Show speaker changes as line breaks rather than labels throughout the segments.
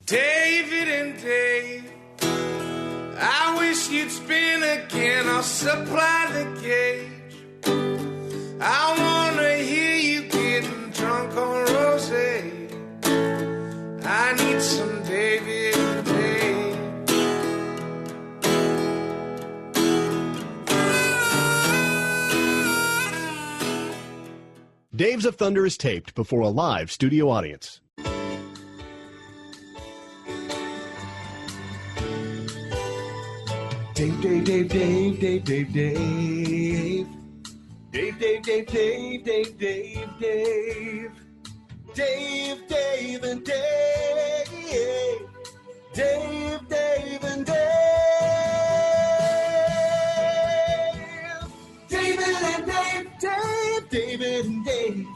David and Dave, I wish you'd spin again. I'll supply the gauge. I wanna hear you getting drunk on rosé. I need some David and Dave.
Dave's of Thunder is taped before a live studio audience.
Dave, Dave, Dave, Dave, Dave, Dave, Dave. Dave, Dave, Dave, Dave, Dave, Dave, Dave. Dave, Dave, and Dave. Dave, Dave, and Dave. David and Dave, Dave, David and Dave.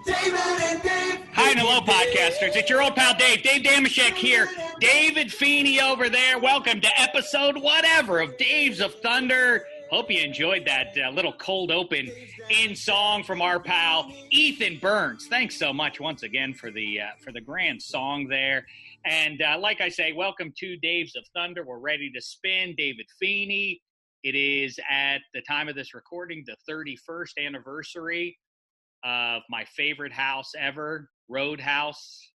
David and Dave.
Hi and hello, podcasters. It's your old pal Dave. Dave Damashek here. David Feeney over there. Welcome to episode whatever of Dave's of Thunder. Hope you enjoyed that little cold open in song from our pal Ethan Burns. Thanks so much once again for the grand song there. And like I say, welcome to Dave's of Thunder. We're ready to spin. David Feeney. It is at the time of this recording the 31st anniversary of my favorite house ever, Roadhouse.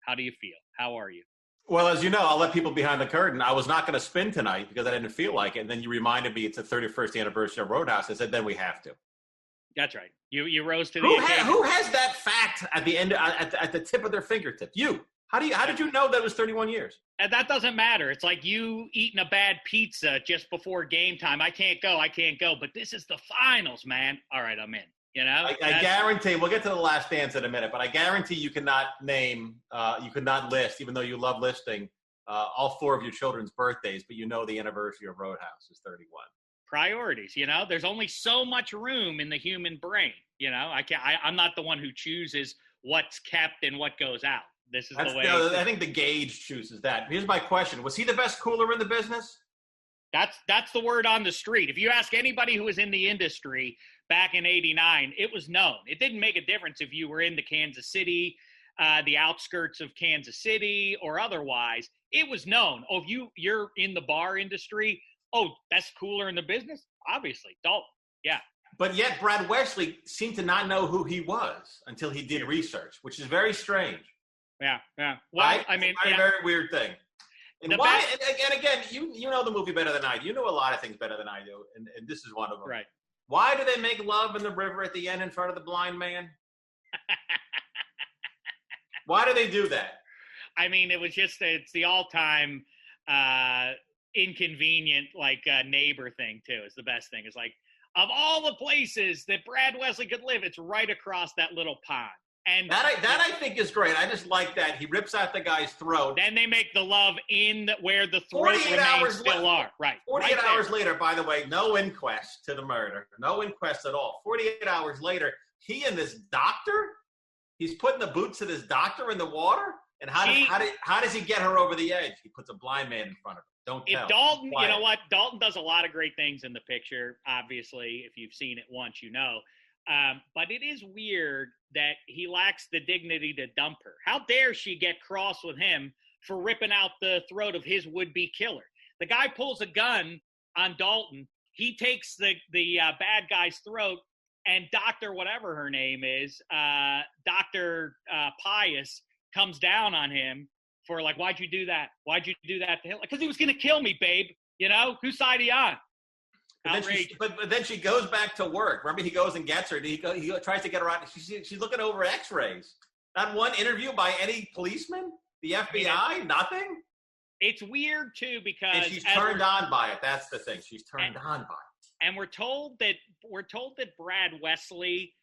How do you feel? How are you?
Well, as you know, I'll let people behind the curtain. I was not going to spin tonight because I didn't feel like it. And then you reminded me it's the 31st anniversary of Roadhouse. I said, then we have to.
That's right. You rose to the occasion.
Who has that fact at the end, at the tip of their fingertip? You. How did you know that it was 31 years?
And that doesn't matter. It's like you eating a bad pizza just before game time. I can't go. But this is the finals, man. All right, I'm in. You know,
I guarantee, we'll get to the last dance in a minute, but I guarantee you cannot list, even though you love listing, all four of your children's birthdays, but you know the anniversary of Roadhouse is 31.
Priorities, you know, there's only so much room in the human brain. You know, I'm not the one who chooses what's kept and what goes out. This is the way.
I think the gauge chooses that. Here's my question. Was he the best cooler in the business?
That's the word on the street. If you ask anybody who was in the industry back in '89, it was known. It didn't make a difference if you were in the Kansas City, the outskirts of Kansas City, or otherwise. It was known. Oh, if you're in the bar industry, oh, best cooler in the business? Obviously, Dalton. Yeah.
But yet Brad Wesley seemed to not know who he was until he did research, which is very strange.
Yeah. Well, right?
I mean, it's a very weird thing. And why? And again, you know the movie better than I do. You know a lot of things better than I do, and this is one of them.
Right.
Why do they make love in the river at the end in front of the blind man? Why do they do that?
I mean, it's the all-time inconvenient, neighbor thing, too. It's the best thing. It's like, of all the places that Brad Wesley could live, it's right across that little pond. And
that I think is great. I just like that. He rips out the guy's throat.
Then they make the love in where the throat remains still are. Right.
48 hours later, by the way, no inquest to the murder. No inquest at all. 48 hours later, he and this doctor, he's putting the boots of this doctor in the water. And how does he get her over the edge? He puts a blind man in front of her. Don't tell.
If Dalton, you know what? Dalton does a lot of great things in the picture. Obviously, if you've seen it once, you know. But it is weird that he lacks the dignity to dump her. How dare she get cross with him for ripping out the throat of his would-be killer? The guy pulls a gun on Dalton. He takes the bad guy's throat, and Dr. whatever her name is, Dr. Pius, comes down on him for why'd you do that? Why'd you do that to him? Because he was going to kill me, babe. You know, whose side are you on?
But then she goes back to work. Remember, he goes and gets her. He tries to get her out. She's looking over X-rays. Not one interview by any policeman? The FBI? Nothing?
It's weird, too, because...
And she's turned on by it. That's the thing. She's turned on by it.
And we're told that Brad Wesley...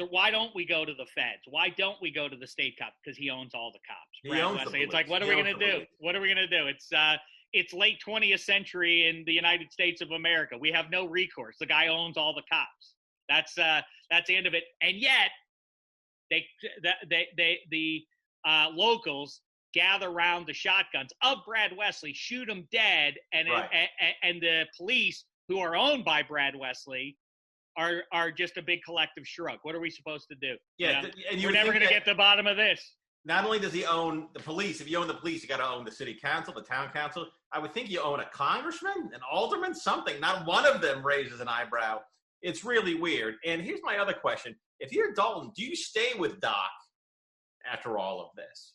why don't we go to the feds? Why don't we go to the state cop? Because he owns all the cops. Brad Wesley. It's like, what are we going to do? What are we going to do? It's late 20th century in the United States of America. We have no recourse. The guy owns all the cops. That's the end of it. And yet, the locals gather around the shotguns of Brad Wesley, shoot him dead, and the police, who are owned by Brad Wesley, are just a big collective shrug. What are we supposed to do?
Yeah,
we're never going to get to the bottom of this.
not only does he own the police, if you own the police, you got to own the city council, the town council. I would think you own a congressman, an alderman, something. Not one of them raises an eyebrow. It's really weird. And here's my other question. If you're Dalton, do you stay with Doc after all of this?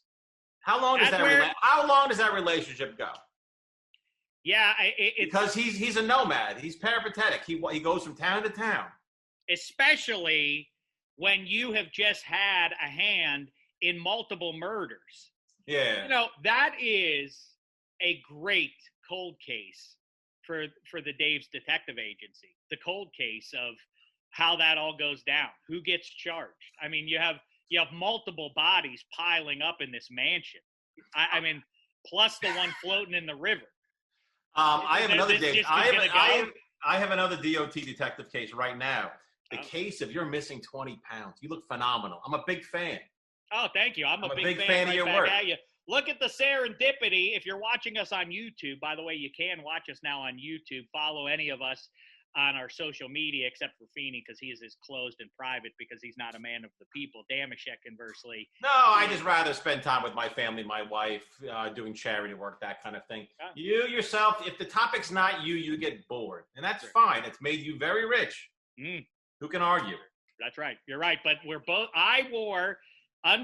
How long does that relationship go?
Yeah,
because he's a nomad. He's peripatetic. He goes from town to town.
Especially when you have just had a hand in multiple murders.
Yeah.
You know, that is a great cold case for the Dave's Detective Agency. The cold case of how that all goes down. Who gets charged? I mean, you have multiple bodies piling up in this mansion. I mean, plus the one floating in the river.
I have another DOT detective case right now. The case of you're missing 20 pounds. You look phenomenal. I'm a big fan.
Oh, thank you. I'm a big
fan of your work.
Look at the serendipity. If you're watching us on YouTube, by the way, you can watch us now on YouTube. Follow any of us on our social media, except for Feeney, because he is as closed and private because he's not a man of the people. Damashek, conversely.
No, I just rather spend time with my family, my wife, doing charity work, that kind of thing. You yourself, if the topic's not you, you get bored. And that's fine. It's made you very rich. Who can argue?
That's right. You're right. But I wore a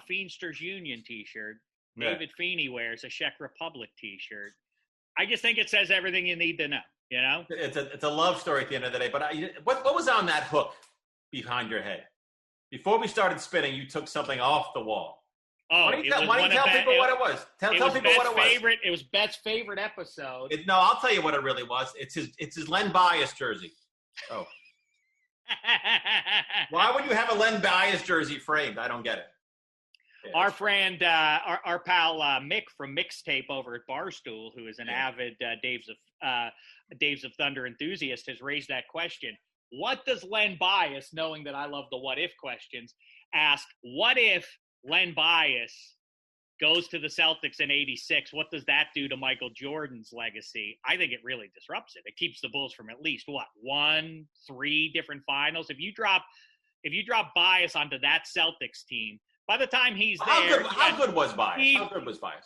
Feedsters Union t-shirt. David Feeney wears a Shek Republic t-shirt. I just think it says everything you need to know. You know,
it's a love story at the end of the day. But what was on that hook behind your head? Before we started spinning, you took something off the wall.
Oh,
why don't you tell people what it was? Tell people what it was.
It was Beth's favorite episode.
No, I'll tell you what it really was. It's his Len Bias jersey. Oh. Why would you have a Len Bias jersey framed? I don't get it. Yeah,
our friend, our pal Mick from Mixtape over at Barstool, who is an avid Daves of Thunder enthusiast, has raised that question. What does Len Bias, knowing that I love the what if questions, ask? What if Len Bias goes to the Celtics in '86? What does that do to Michael Jordan's legacy? I think it really disrupts it. It keeps the Bulls from at least 3 different finals. If you drop Bias onto that Celtics team, by the time he's there,
how good was Bias? How good was Bias?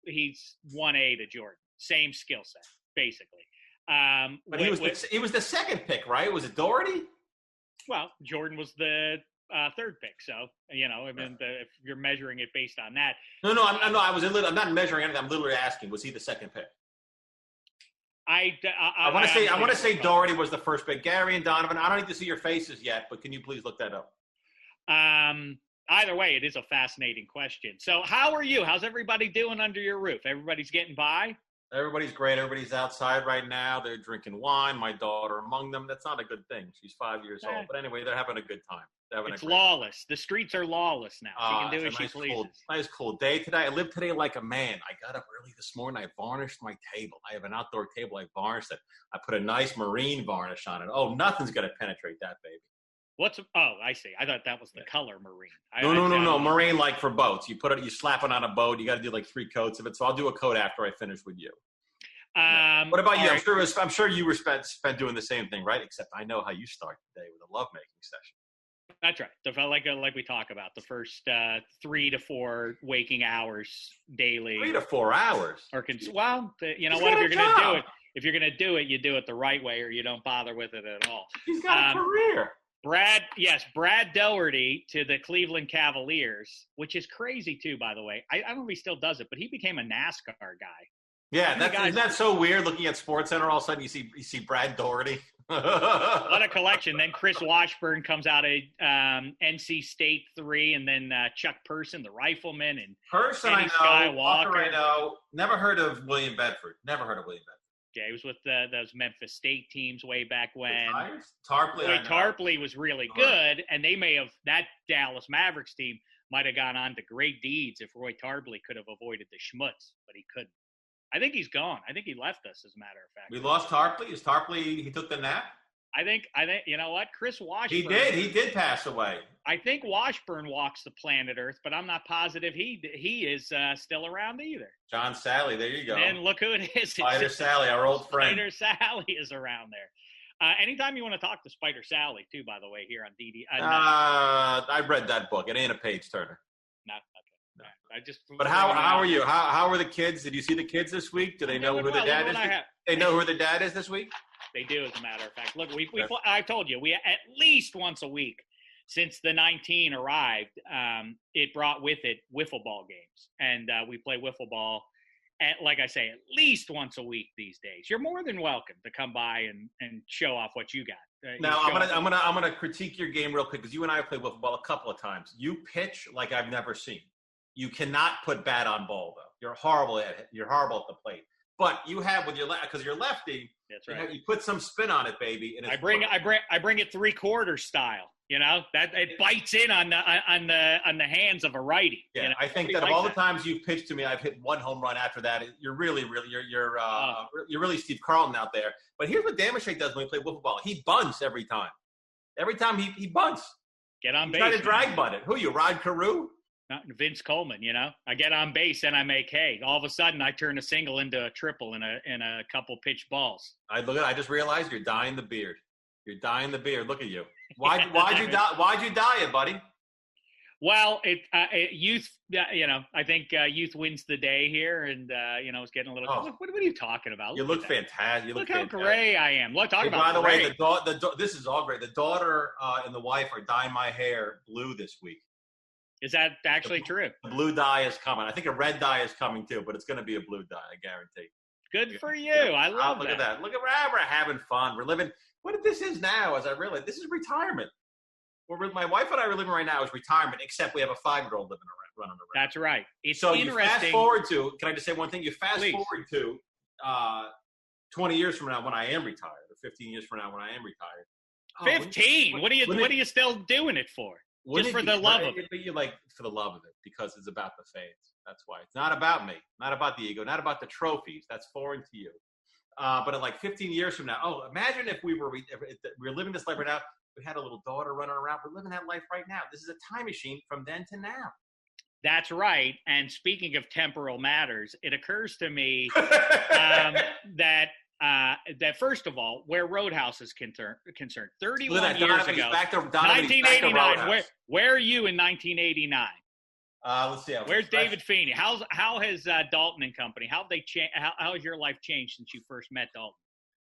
He's 1A to Jordan, same skill set, basically.
But he was the second pick, right? Was it Doherty?
Well, Jordan was the third pick, so I mean, if you're measuring it based on that.
No, I'm not measuring anything. I'm literally asking, was he the second pick? I want to say Doherty was the first pick. Gary and Donovan. I don't need to see your faces yet, but can you please look that up?
Either way, it is a fascinating question. So how are you? How's everybody doing under your roof? Everybody's getting by?
Everybody's great. Everybody's outside right now. They're drinking wine. My daughter among them. That's not a good thing. She's 5 years old. But anyway, they're having a good time.
It's lawless. The streets are lawless now. She can do as she pleases.
Nice cool day today. I lived today like a man. I got up early this morning. I varnished my table. I have an outdoor table. I varnished it. I put a nice marine varnish on it. Oh, nothing's going to penetrate that, baby.
I see. I thought that was the color marine.
No. Marine, like for boats. You slap it on a boat. You got to do like 3 coats of it. So I'll do a coat after I finish with you. What about you? Right. I'm sure you were spent doing the same thing, right? Except I know how you start the day with a lovemaking session.
That's right. Like we talk about the first 3 to 4 waking hours daily.
3 to 4 hours.
If you're gonna do it, you do it the right way, or you don't bother with it at all.
He's got a career.
Brad Doherty to the Cleveland Cavaliers, which is crazy too, by the way. I don't know if he still does it, but he became a NASCAR guy.
Yeah, isn't that so weird? Looking at SportsCenter, all of a sudden you see Brad Doherty.
What a collection! Then Chris Washburn comes out of NC State 3, and then Chuck Person, the rifleman, and
Eddie
Skywalker.
I know. Never heard of William Bedford.
Yeah, he was with those Memphis State teams way back when.
Tarpley
was really good, and that Dallas Mavericks team might have gone on to great deeds if Roy Tarpley could have avoided the schmutz, but he couldn't. I think he's gone. I think he left us, as a matter of fact.
We lost Tarpley? Is Tarpley, he took the nap?
I think, you know what? Chris Washburn.
He did pass away.
I think Washburn walks the planet Earth, but I'm not positive he is still around either.
John Sally, there you go.
And look who it is.
Spider Sally, our old friend.
Spider Sally is around there. Anytime you want to talk to Spider Sally, too, by the way, here on DD.
I read that book. It ain't a page turner. But how are you? How are the kids? Did you see the kids this week? Do they know who their dad is? They know who their dad is this week?
They do, as a matter of fact. Look, I told you, we at least once a week since the 19 arrived, it brought with it wiffle ball games. And we play wiffle ball, like I say, at least once a week these days. You're more than welcome to come by and show off what you got.
Now, I'm gonna critique your game real quick because you and I have played wiffle ball a couple of times. You pitch like I've never seen. You cannot put bat on ball, though. You're horrible at it. You're horrible at the plate. But you have with your because you're lefty. That's right. You put some spin on it, baby. And I bring
it 3/4 style. You know that it bites in on the hands of a righty.
Yeah,
you know?
I think that of all the times you've pitched to me, I've hit one home run after that. You're really you're really Steve Carlton out there. But here's what Damashek does when we play wiffle ball. He bunts every time. Every time he bunts.
Get on base.
Try to drag bunt it. Who you, Rod Carew?
Not Vince Coleman, you know. I get on base and I make hay. All of a sudden, I turn a single into a triple in a couple pitch balls.
I just realized you're dyeing the beard. You're dyeing the beard. Look at you. Why'd you dye it, buddy?
Well, youth. You know, I think youth wins the day here, and you know, it's getting a little.
Oh.
What are you talking about?
You look fantastic.
Look how gray I am. Look, talk about.
By the
gray.
way, this is all great. The daughter and the wife are dyeing my hair blue this week.
Is that actually true?
The blue dye is coming. I think a red dye is coming too, but it's going to be a blue dye, I guarantee.
Good for you. I love
Look at that. Look at we're having fun. We're living. What this is now, as I realize, this is retirement. My wife and I are living right now is retirement, except we have a 5-year-old running around.
That's right. It's
so
interesting.
You fast forward to. Can I just say one thing? You fast forward to 20 years from now when I am retired, or 15 years from now when I am retired.
15. What are you still doing it for? Just for the love of it.
You like for the love of it because it's about the fans. That's why. It's not about me, not about the ego, not about the trophies. That's foreign to you. But in like 15 years from now, imagine if we were living this life right now. We had a little daughter running around. We're living that life right now. This is a time machine from then to now.
That's right. And speaking of temporal matters, it occurs to me that first of all, where Roadhouse is concerned, 31 years ago, 1989. Where are you in 1989?
Let's see.
Where's David Feeney? How has Dalton and company? How has your life changed since you first met Dalton?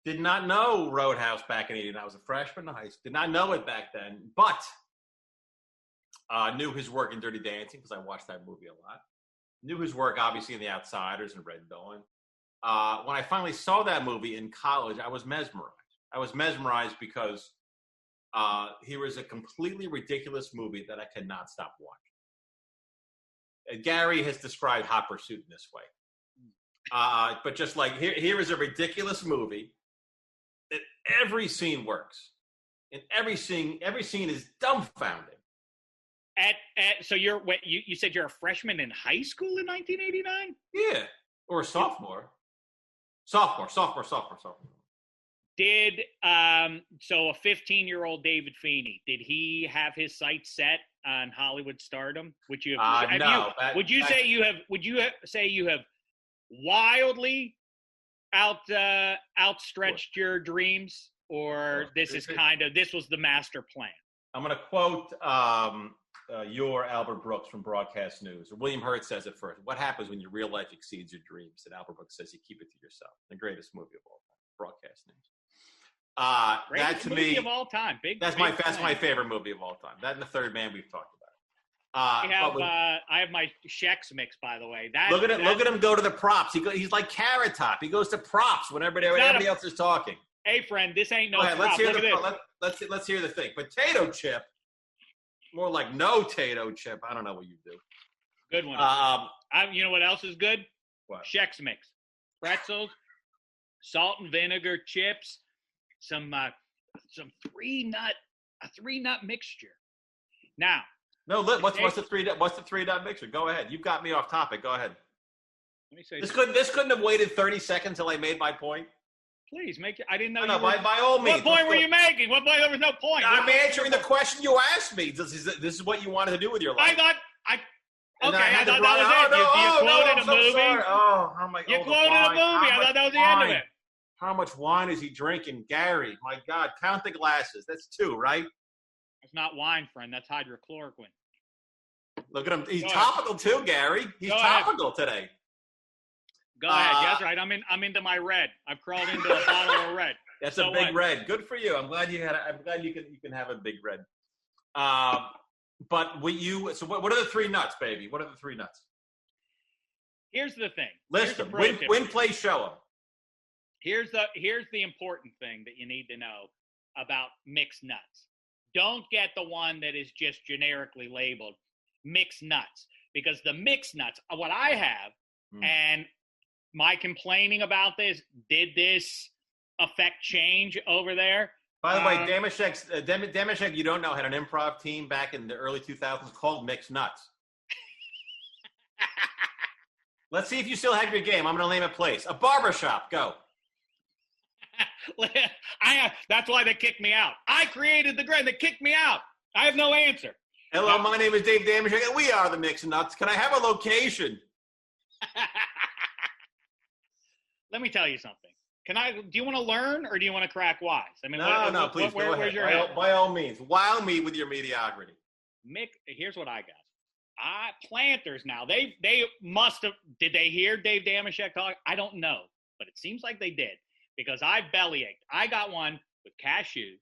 Did not know Roadhouse back in '89. I was a freshman in high school. Did not know it back then, but knew his work in Dirty Dancing because I watched that movie a lot. Knew his work obviously in The Outsiders and Red Dawn. When I finally saw that movie in college, I was mesmerized. I was mesmerized because here was a completely ridiculous movie that I could not stop watching. Gary has described Hot Pursuit in this way. But just like, here is a ridiculous movie that every scene works. And every scene is dumbfounding.
So you said you're a freshman in high school in 1989?
Yeah, or a sophomore. Sophomore.
Did so a 15-year-old David Feeney, did he have his sights set on Hollywood stardom? Would you say you have wildly outstretched your dreams, or this was the master plan?
I'm going to quote your Albert Brooks from Broadcast News. William Hurt says it first. What happens when your real life exceeds your dreams? And Albert Brooks says you keep it to yourself. The greatest movie of all time, Broadcast News.
Greatest
that to
movie
me
of all time.
That's my favorite movie of all time. That and The Third Man we've talked about.
I have my Shek's mix, by the way.
Look at him go to the props. He's like Carrot Top. He goes to props whenever everybody else is talking.
Hey, friend, this ain't no
prop.
Let's
hear the thing. Potato chip. More like no tato chip. I don't know what you do.
Good one. You know what else is good?
What?
Shek's mix. Pretzels, salt and vinegar chips, some three nut mixture. Now.
No, what's the three nut mixture? Go ahead. You got me off topic. Go ahead.
Let me say
this couldn't have waited 30 seconds till I made my point.
Please make it. I didn't know.
No, by all means.
What point were you making? What point? There was no point.
I'm answering the question you asked me. This is what you wanted to do with your life.
I thought that was it. You quoted a movie.
Sorry.
You quoted a movie. I thought that was the end of it.
How much wine is he drinking, Gary? My God, count the glasses. That's 2, right?
It's not wine, friend. That's hydrochloroquine.
Look at him. He's
Go
topical too, Gary. He's topical today.
Go ahead. That's right. I'm into my red. I've crawled into a bottle of red.
That's a big red. Good for you. I'm glad you can have a big red. But so what are the three nuts, baby? What are the three nuts?
Here's the thing.
List them. Win, play, show them.
Here's the important thing that you need to know about mixed nuts. Don't get the one that is just generically labeled mixed nuts, because the mixed nuts, what I have, and my complaining about this, did this affect change over there?
By the way, Damashek, you don't know, had an improv team back in the early 2000s called Mixed Nuts. Let's see if you still have your game. I'm going to name a place. A barbershop. Go.
That's why they kicked me out. I created the grade. They kicked me out. I have no answer.
Hello, my name is Dave Damashek, and we are the Mixed Nuts. Can I have a location?
Let me tell you something. Do you want to learn, or do you want to crack wise? I mean,
please go ahead.
Where's your head?
By all means, wow me with your mediocrity.
Here's what I got. Planters now. They must have. Did they hear Dave Damashek talk? I don't know, but it seems like they did, because I bellyached. I got one with cashews,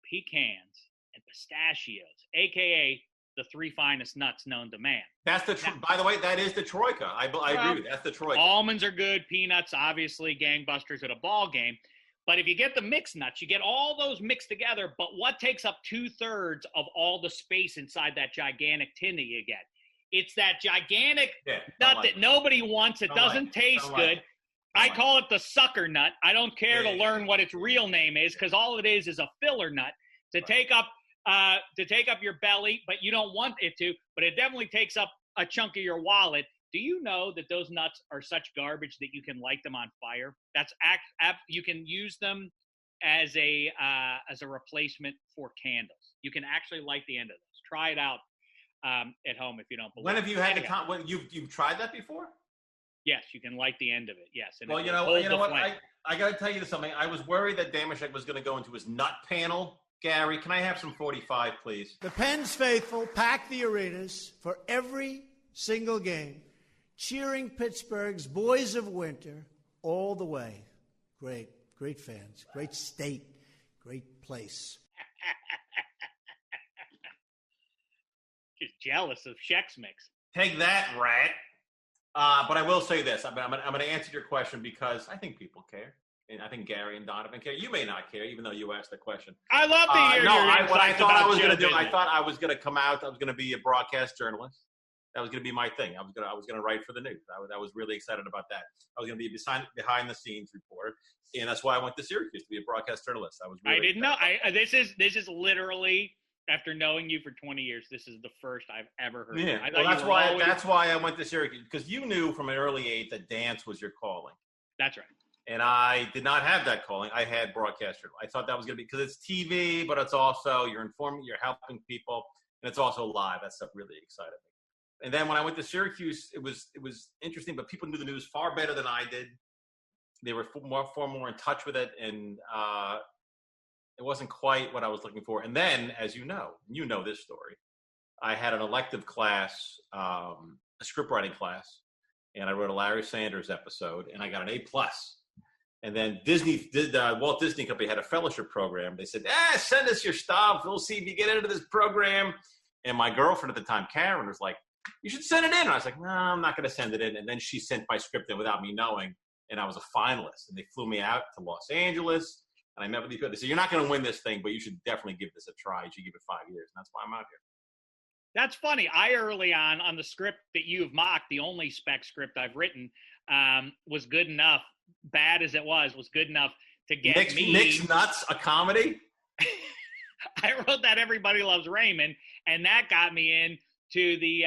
pecans, and pistachios, aka the three finest nuts known to man.
That's by the way, that is the troika. I agree with you. That's the troika.
Almonds are good. Peanuts, obviously, gangbusters at a ball game. But if you get the mixed nuts, you get all those mixed together. But what takes up 2/3 of all the space inside that gigantic tin that you get? It's that gigantic nut that nobody wants. It doesn't taste good. I call it the sucker nut. I don't care to learn what its real name is, because all it is a filler nut to take up your belly, but you don't want it to. But it definitely takes up a chunk of your wallet. Do you know that those nuts are such garbage that you can light them on fire? You can use them as a replacement for candles. You can actually light the end of those. Try it out at home if you don't believe.
When have you had the time? When you've tried that before?
Yes, you can light the end of it. Yes. And
well, you know what? I got to tell you something. I was worried that Damashek was going to go into his nut panel. Gary, can I have some 45, please?
The Penn's faithful pack the arenas for every single game, cheering Pittsburgh's boys of winter all the way. Great fans, great state, great place.
Just jealous of Shek's mix.
Take that, rat. But I will say this. I'm going to answer your question because I think people care. And I think Gary and Donovan care. You may not care, even though you asked the question.
I love to hear
what I thought I was going to do. I thought I was going to come out. I was going to be a broadcast journalist. That was going to be my thing. I was going to write for the news. I was really excited about that. I was going to be behind the scenes reporter, and that's why I went to Syracuse to be a broadcast journalist. I didn't know.
This is literally, after knowing you for 20 years, this is the first I've ever heard.
Yeah, that's why I went to Syracuse, because you knew from an early age that dance was your calling.
That's right.
And I did not have that calling. I had broadcaster. I thought that was going to be, because it's TV, but it's also, you're informing, you're helping people, and it's also live. That stuff really excited me. And then when I went to Syracuse, it was interesting, but people knew the news far better than I did. They were far more in touch with it, and it wasn't quite what I was looking for. And then, as you know this story, I had an elective class, a script writing class, and I wrote a Larry Sanders episode, and I got an A+. And then Walt Disney Company had a fellowship program. They said, send us your stuff. We'll see if you get into this program. And my girlfriend at the time, Karen, was like, you should send it in. And I was like, no, I'm not going to send it in. And then she sent my script in without me knowing. And I was a finalist. And they flew me out to Los Angeles. And I met with these people. They said, you're not going to win this thing, but you should definitely give this a try. You should give it 5 years. And that's why I'm out here.
That's funny. I early on the script that you've mocked, the only spec script I've written, was good enough. Bad as it was good enough to get me.
Mixed Nuts, a comedy?
I wrote that Everybody Loves Raymond, and that got me into the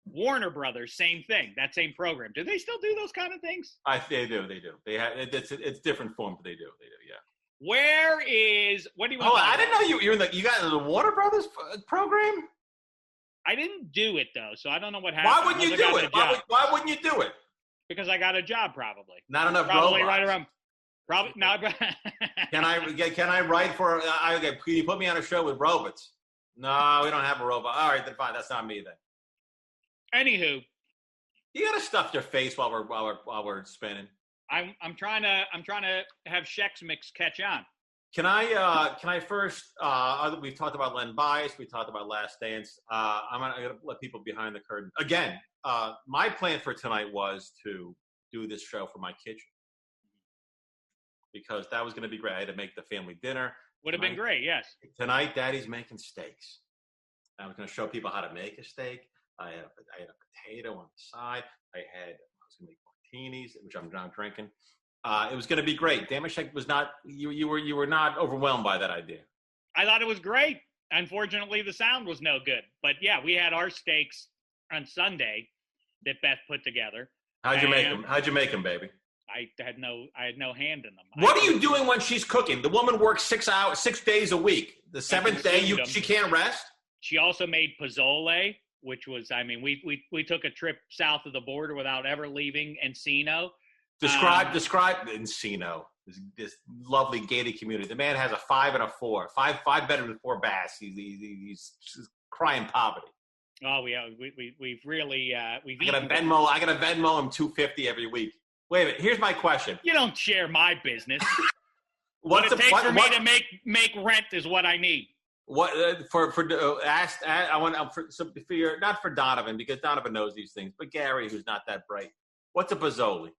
Warner Brothers, same thing, that same program. Do they still do those kind of things?
They do. They have it's different form, but they do. Yeah.
What do you want?
Oh, I didn't know you got into the Warner Brothers program?
I didn't do it though, so I don't know what happened.
Why wouldn't you do it? Why wouldn't you do it?
Because I got a job, probably.
Not enough
probably
robots.
Right around. Probably not.
Can I write for? Can you put me on a show with robots? No, we don't have a robot. All right, then fine. That's not me then.
Anywho,
you gotta stuff your face while we're spinning.
I'm trying to have Shek's mix catch on.
Can I first? We've talked about Len Bias. We talked about Last Dance. I'm gonna let people behind the curtain again. My plan for tonight was to do this show from my kitchen because that was going to be great. I had to make the family dinner.
Would have been great, yes.
Tonight, Daddy's making steaks. I was going to show people how to make a steak. I had a potato on the side. I was going to make martinis, which I'm now drinking. It was going to be great. Damashek was not. You were not overwhelmed by that idea.
I thought it was great. Unfortunately, the sound was no good. But yeah, we had our steaks on Sunday that Beth put together.
How'd you make them? How'd you make them, baby?
I had no hand in them.
What are you doing when she's cooking? The woman works 6 days a week. The seventh day, she can't rest.
She also made pozole, which was, I mean, we took a trip south of the border without ever leaving Encino.
Describe Encino, this lovely gated community. The man has a 5 and a 4, five bedrooms and 4 baths. He's crying poverty.
Oh, we've really we've.
I got to Venmo him $250 every week. Wait a minute. Here's my question.
You don't share my business. What it takes for me to make rent is what I need.
What I want for your, not for Donovan because Donovan knows these things, but Gary, who's not that bright. What's a pozole?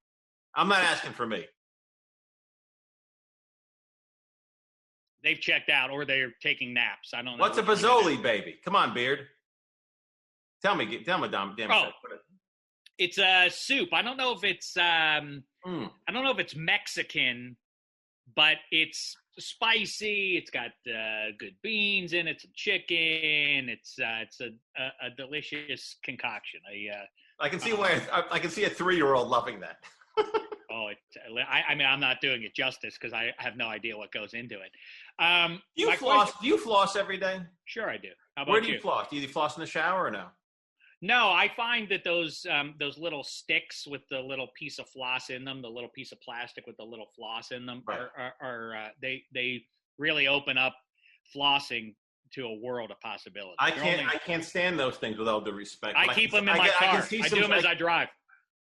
I'm not asking for me.
They've checked out or they're taking naps. I don't know.
What's a pozole, baby? Come on, Beard. Tell me, Dom.
Oh, it's a soup. I don't know if it's I don't know if it's Mexican, but it's spicy. It's got good beans in it, some chicken. It's a delicious concoction.
I can see why I can see a 3-year-old loving that.
I mean, I'm not doing it justice because I have no idea what goes into it.
Do you floss every day?
Sure, I do. How about
Where do you floss? Do you floss in the shower or no?
No, I find that those little sticks with the little piece of floss in them, the little piece of plastic with the little floss in them, right. They really open up flossing to a world of possibilities.
I can't stand those things with all due respect.
I keep them in my car. I do them as I drive.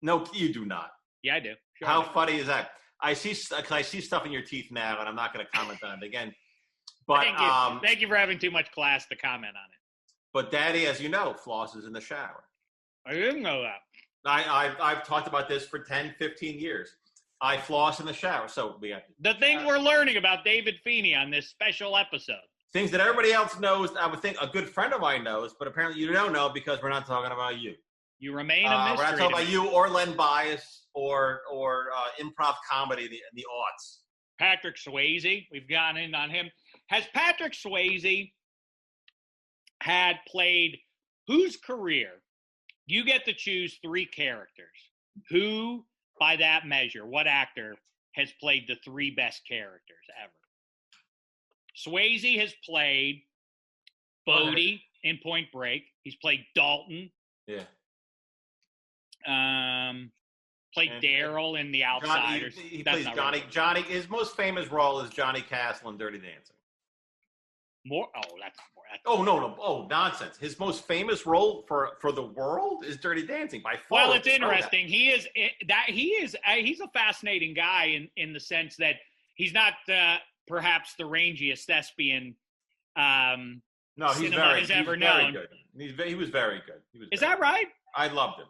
No, you do not.
Yeah, I do. Sure,
How funny is that? I see stuff in your teeth now, and I'm not going to comment on it again. But
thank you for having too much class to comment on it.
But Daddy, as you know, flosses in the shower.
I didn't know that.
I've talked about this for 10, 15 years. I floss in the shower. So we have
the thing we're learning about David Feeney on this special episode.
Things that everybody else knows, I would think a good friend of mine knows, but apparently you don't know because we're not talking about you.
You remain a mystery.
We're not talking about you or Len Bias or improv comedy in the aughts.
Patrick Swayze, we've gone in on him. Has Patrick Swayze had played whose career? You get to choose 3 characters. Who, by that measure, what actor has played the 3 best characters ever? Swayze has played Bodie in Point Break. He's played Dalton.
Yeah.
Played Daryl in The Outsiders.
He plays Johnny. Right. Johnny. His most famous role is Johnny Castle in Dirty Dancing.
More? Oh, that's more.
Oh no! Oh, nonsense! His most famous role for the world is Dirty Dancing by far.
Well, it's interesting. He's a fascinating guy in the sense that he's not perhaps the rangiest thespian.
No, he's very good. He was very good.
Is that right?
I loved him.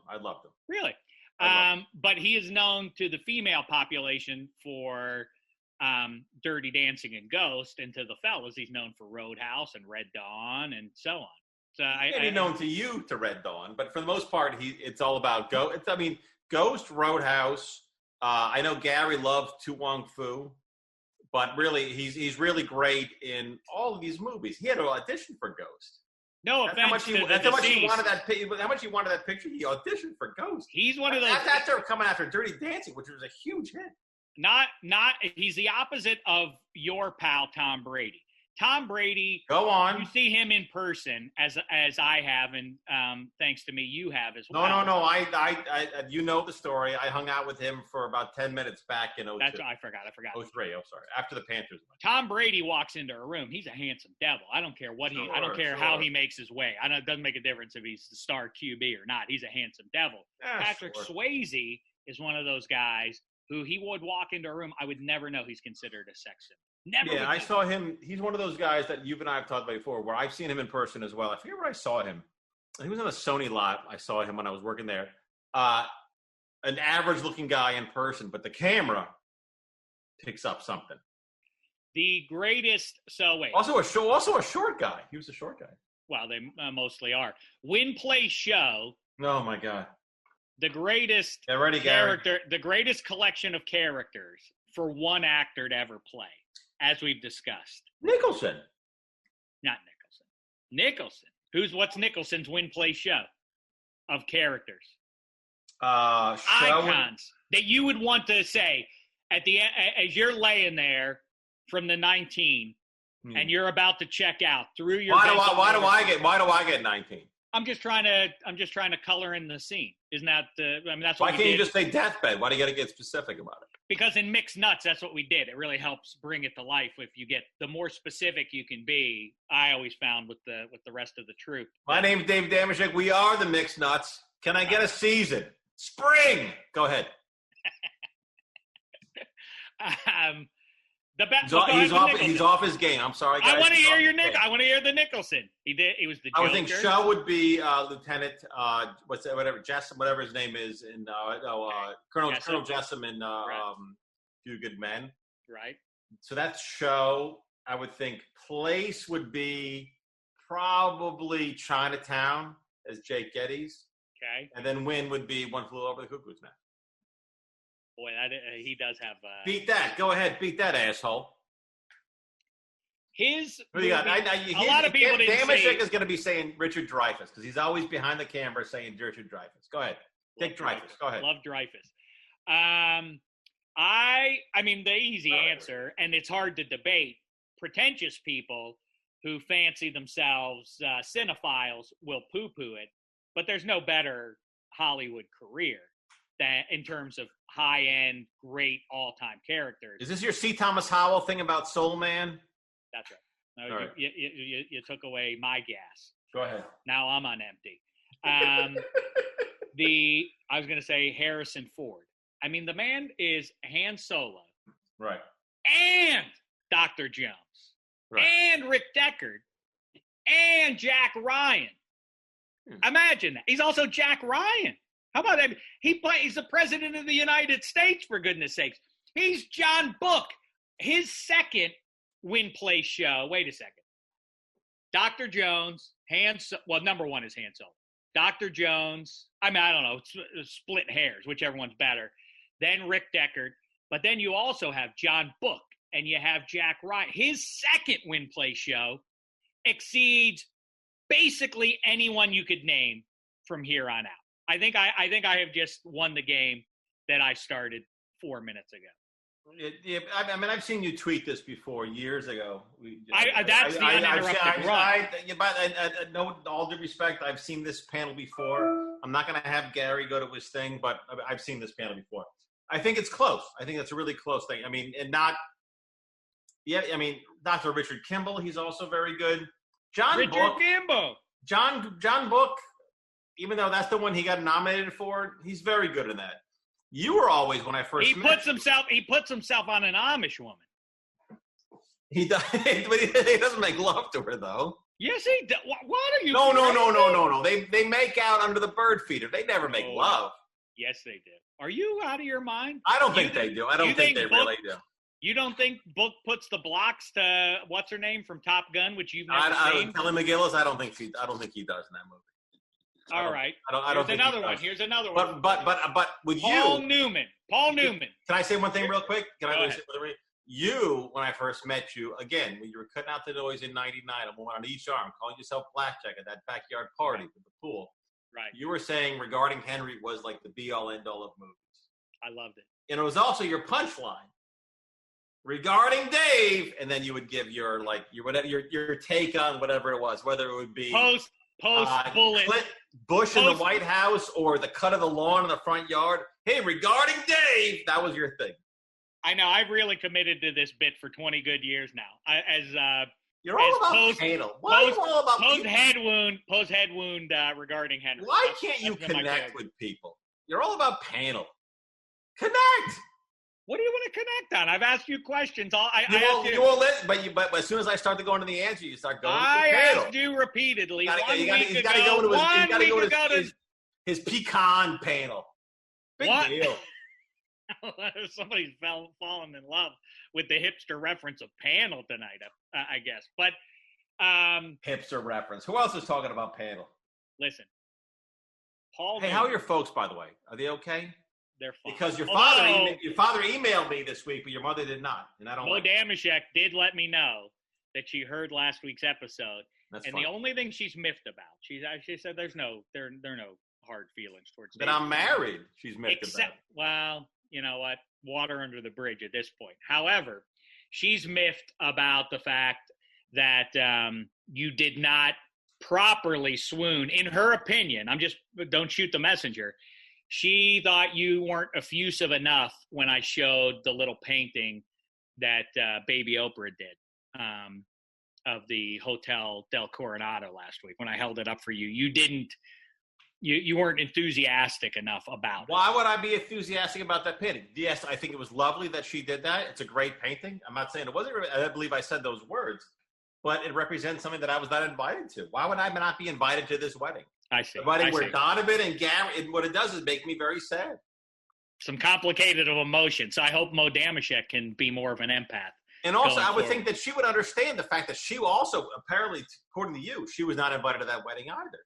Really? But he is known to the female population for Dirty Dancing and Ghost, and to the fellas, he's known for Roadhouse and Red Dawn and so on. So
he's known to you to Red Dawn, but for the most part, it's all about Ghost. Ghost, Roadhouse. I know Gary loves Tu Wong Fu, but really, he's really great in all of these movies. He had to audition for Ghost.
No offense
how much he wanted that picture. He auditioned for Ghost.
He's one of those.
That's after coming after Dirty Dancing, which was a huge hit.
He's the opposite of your pal Tom Brady. Tom Brady.
Go on.
You see him in person, as I have, and thanks to me, you have as well.
No. I you know the story. I hung out with him for about 10 minutes back in 02.
That's what I forgot.
03. Oh, sorry. After the Panthers.
Tom Brady walks into a room. He's a handsome devil. I don't care what I don't care how he makes his way. It doesn't make a difference if he's the star QB or not. He's a handsome devil. Patrick Swayze is one of those guys who he would walk into a room. I would never know he's considered a sex symbol. Never.
Yeah, I saw him. He's one of those guys that you and I have talked about before, where I've seen him in person as well. I forget where I saw him. He was on a Sony lot. I saw him when I was working there. An average-looking guy in person, but the camera picks up something.
The greatest. So wait.
Also a short guy. He was a short guy.
Well, they mostly are. Win Play Show.
Oh my God.
The greatest character. The greatest collection of characters for one actor to ever play. As we've discussed.
Nicholson.
Not Nicholson. What's Nicholson's Win Play Show of characters? Icons that you would want to say at the end, as you're laying there from the 19 and you're about to check out through your.
Why do I get 19?
I'm just trying to color in the scene. Isn't that that's what
why can't you just say deathbed? Why do you got to get specific about it?
Because in Mixed Nuts, that's what we did. It really helps bring it to life. If you get the more specific you can be, I always found with the rest of the troop.
My name's Dave Damashek. We are the Mixed Nuts. Can I get a season? Spring. Go ahead. He's off his game. I'm sorry, guys.
I want to hear I want to hear the Nicholson. He did. It was the Joker.
I would think Shaw would be Lieutenant. Jessup, whatever his name is, in Colonel Jessup in Few Good Men.
Right.
So that's Shaw. I would think place would be probably Chinatown as Jake Geddes.
Okay.
And then win would be One Flew Over the Cuckoo's Nest.
Boy, he does have.
Beat that. Go ahead. Beat that, asshole.
What do you got? A lot of people didn't say.
Damashek is going to be saying Richard Dreyfuss because he's always behind the camera saying Richard Dreyfuss. Go ahead. Take Dreyfuss. Go ahead.
Love Dreyfuss. I mean, the easy answer, and it's hard to debate, pretentious people who fancy themselves cinephiles will poo-poo it, but there's no better Hollywood career than in terms of high-end, great all-time characters.
Is this your C. Thomas Howell thing about Soul Man?
That's right. No, you took away my gas.
Go ahead.
Now I'm on empty. I was going to say Harrison Ford. I mean, the man is Han Solo.
Right.
And Dr. Jones.
Right.
And Rick Deckard. And Jack Ryan. Imagine that. He's also Jack Ryan. How about that? He's the president of the United States, for goodness sakes. He's John Book. His second Win Play Show. Wait a second. Dr. Jones, number one is Han Solo. Dr. Jones, I don't know, split hairs, whichever one's better. Then Rick Deckard. But then you also have John Book and you have Jack Ryan. His second Win Play Show exceeds basically anyone you could name from here on out. I think I have just won the game that I started 4 minutes ago.
Yeah, I mean, I've seen you tweet this before years ago.
That's the uninterrupted run.
No, all due respect, I've seen this panel before. I'm not going to have Gary go to his thing, but I've seen this panel before. I think it's close. I think that's a really close thing. I mean, Dr. Richard Kimball, he's also very good. John Book, even though that's the one he got nominated for, he's very good in that. You were always, when I first
He puts himself on an Amish woman.
He does, but he doesn't make love to her, though.
Yes, he does. What are you?
No. They make out under the bird feeder. They never make love.
Yes, they do. Are you out of your mind?
I don't think they do. I don't think they really do.
You don't think Book puts the blocks to what's her name from Top Gun, which you've never seen?
Kelly McGillis. I don't think he does in that movie.
All right.
Here's another one.
Here's another one.
But with
Paul Newman.
Can I say one thing real quick?
Go ahead.
You, when I first met you, again, when you were cutting out the noise in '99, one on each arm, calling yourself Blackjack at that backyard party with the pool.
Right.
You were saying regarding Henry was like the be-all, end-all of movies.
I loved it.
And it was also your punchline. regarding Dave, and then you would give your take on whatever it was, whether it would be
post bullet
Bush in the White House or the cut of the lawn in the front yard. Hey, regarding Dave, that was your thing.
I know. I've really committed to this bit for 20 good years now.
You're all about panel. Why are you all about
post head wound regarding Henry?
Why can't you connect with people? You're all about panel. Connect.
What do you want to connect on? I've asked you questions.
You won't listen, but as soon as I start to go into the answer, you start going.
I asked you repeatedly.
You got to go to his pecan panel. Big deal.
Somebody's fallen in love with the hipster reference of panel tonight, I guess. But
hipster reference. Who else is talking about panel?
Listen, Paul.
Hey, how are your folks, by the way? Are they okay?
They're fine.
Because your father emailed me this week, but your mother did not, and I don't.
Mo Damashek did let me know that she heard last week's episode, and the only thing she's miffed about, she said there are no hard feelings towards.
That I'm married. She's miffed about.
Well, you know what? Water under the bridge at this point. However, she's miffed about the fact that you did not properly swoon. In her opinion, don't shoot the messenger. She thought you weren't effusive enough when I showed the little painting that Baby Oprah did of the Hotel Del Coronado last week. When I held it up for you, you weren't enthusiastic enough about it.
Why would I be enthusiastic about that painting? Yes, I think it was lovely that she did that. It's a great painting. I'm not saying it wasn't. I believe I said those words, but it represents something that I was not invited to. Why would I not be invited to this wedding?
I see.
The wedding where Donovan and Gary, and what it does is make me very sad.
Some complicated of emotions. I hope Mo Damashek can be more of an empath.
And also, I would think that she would understand the fact that she also, apparently, according to you, she was not invited to that wedding either.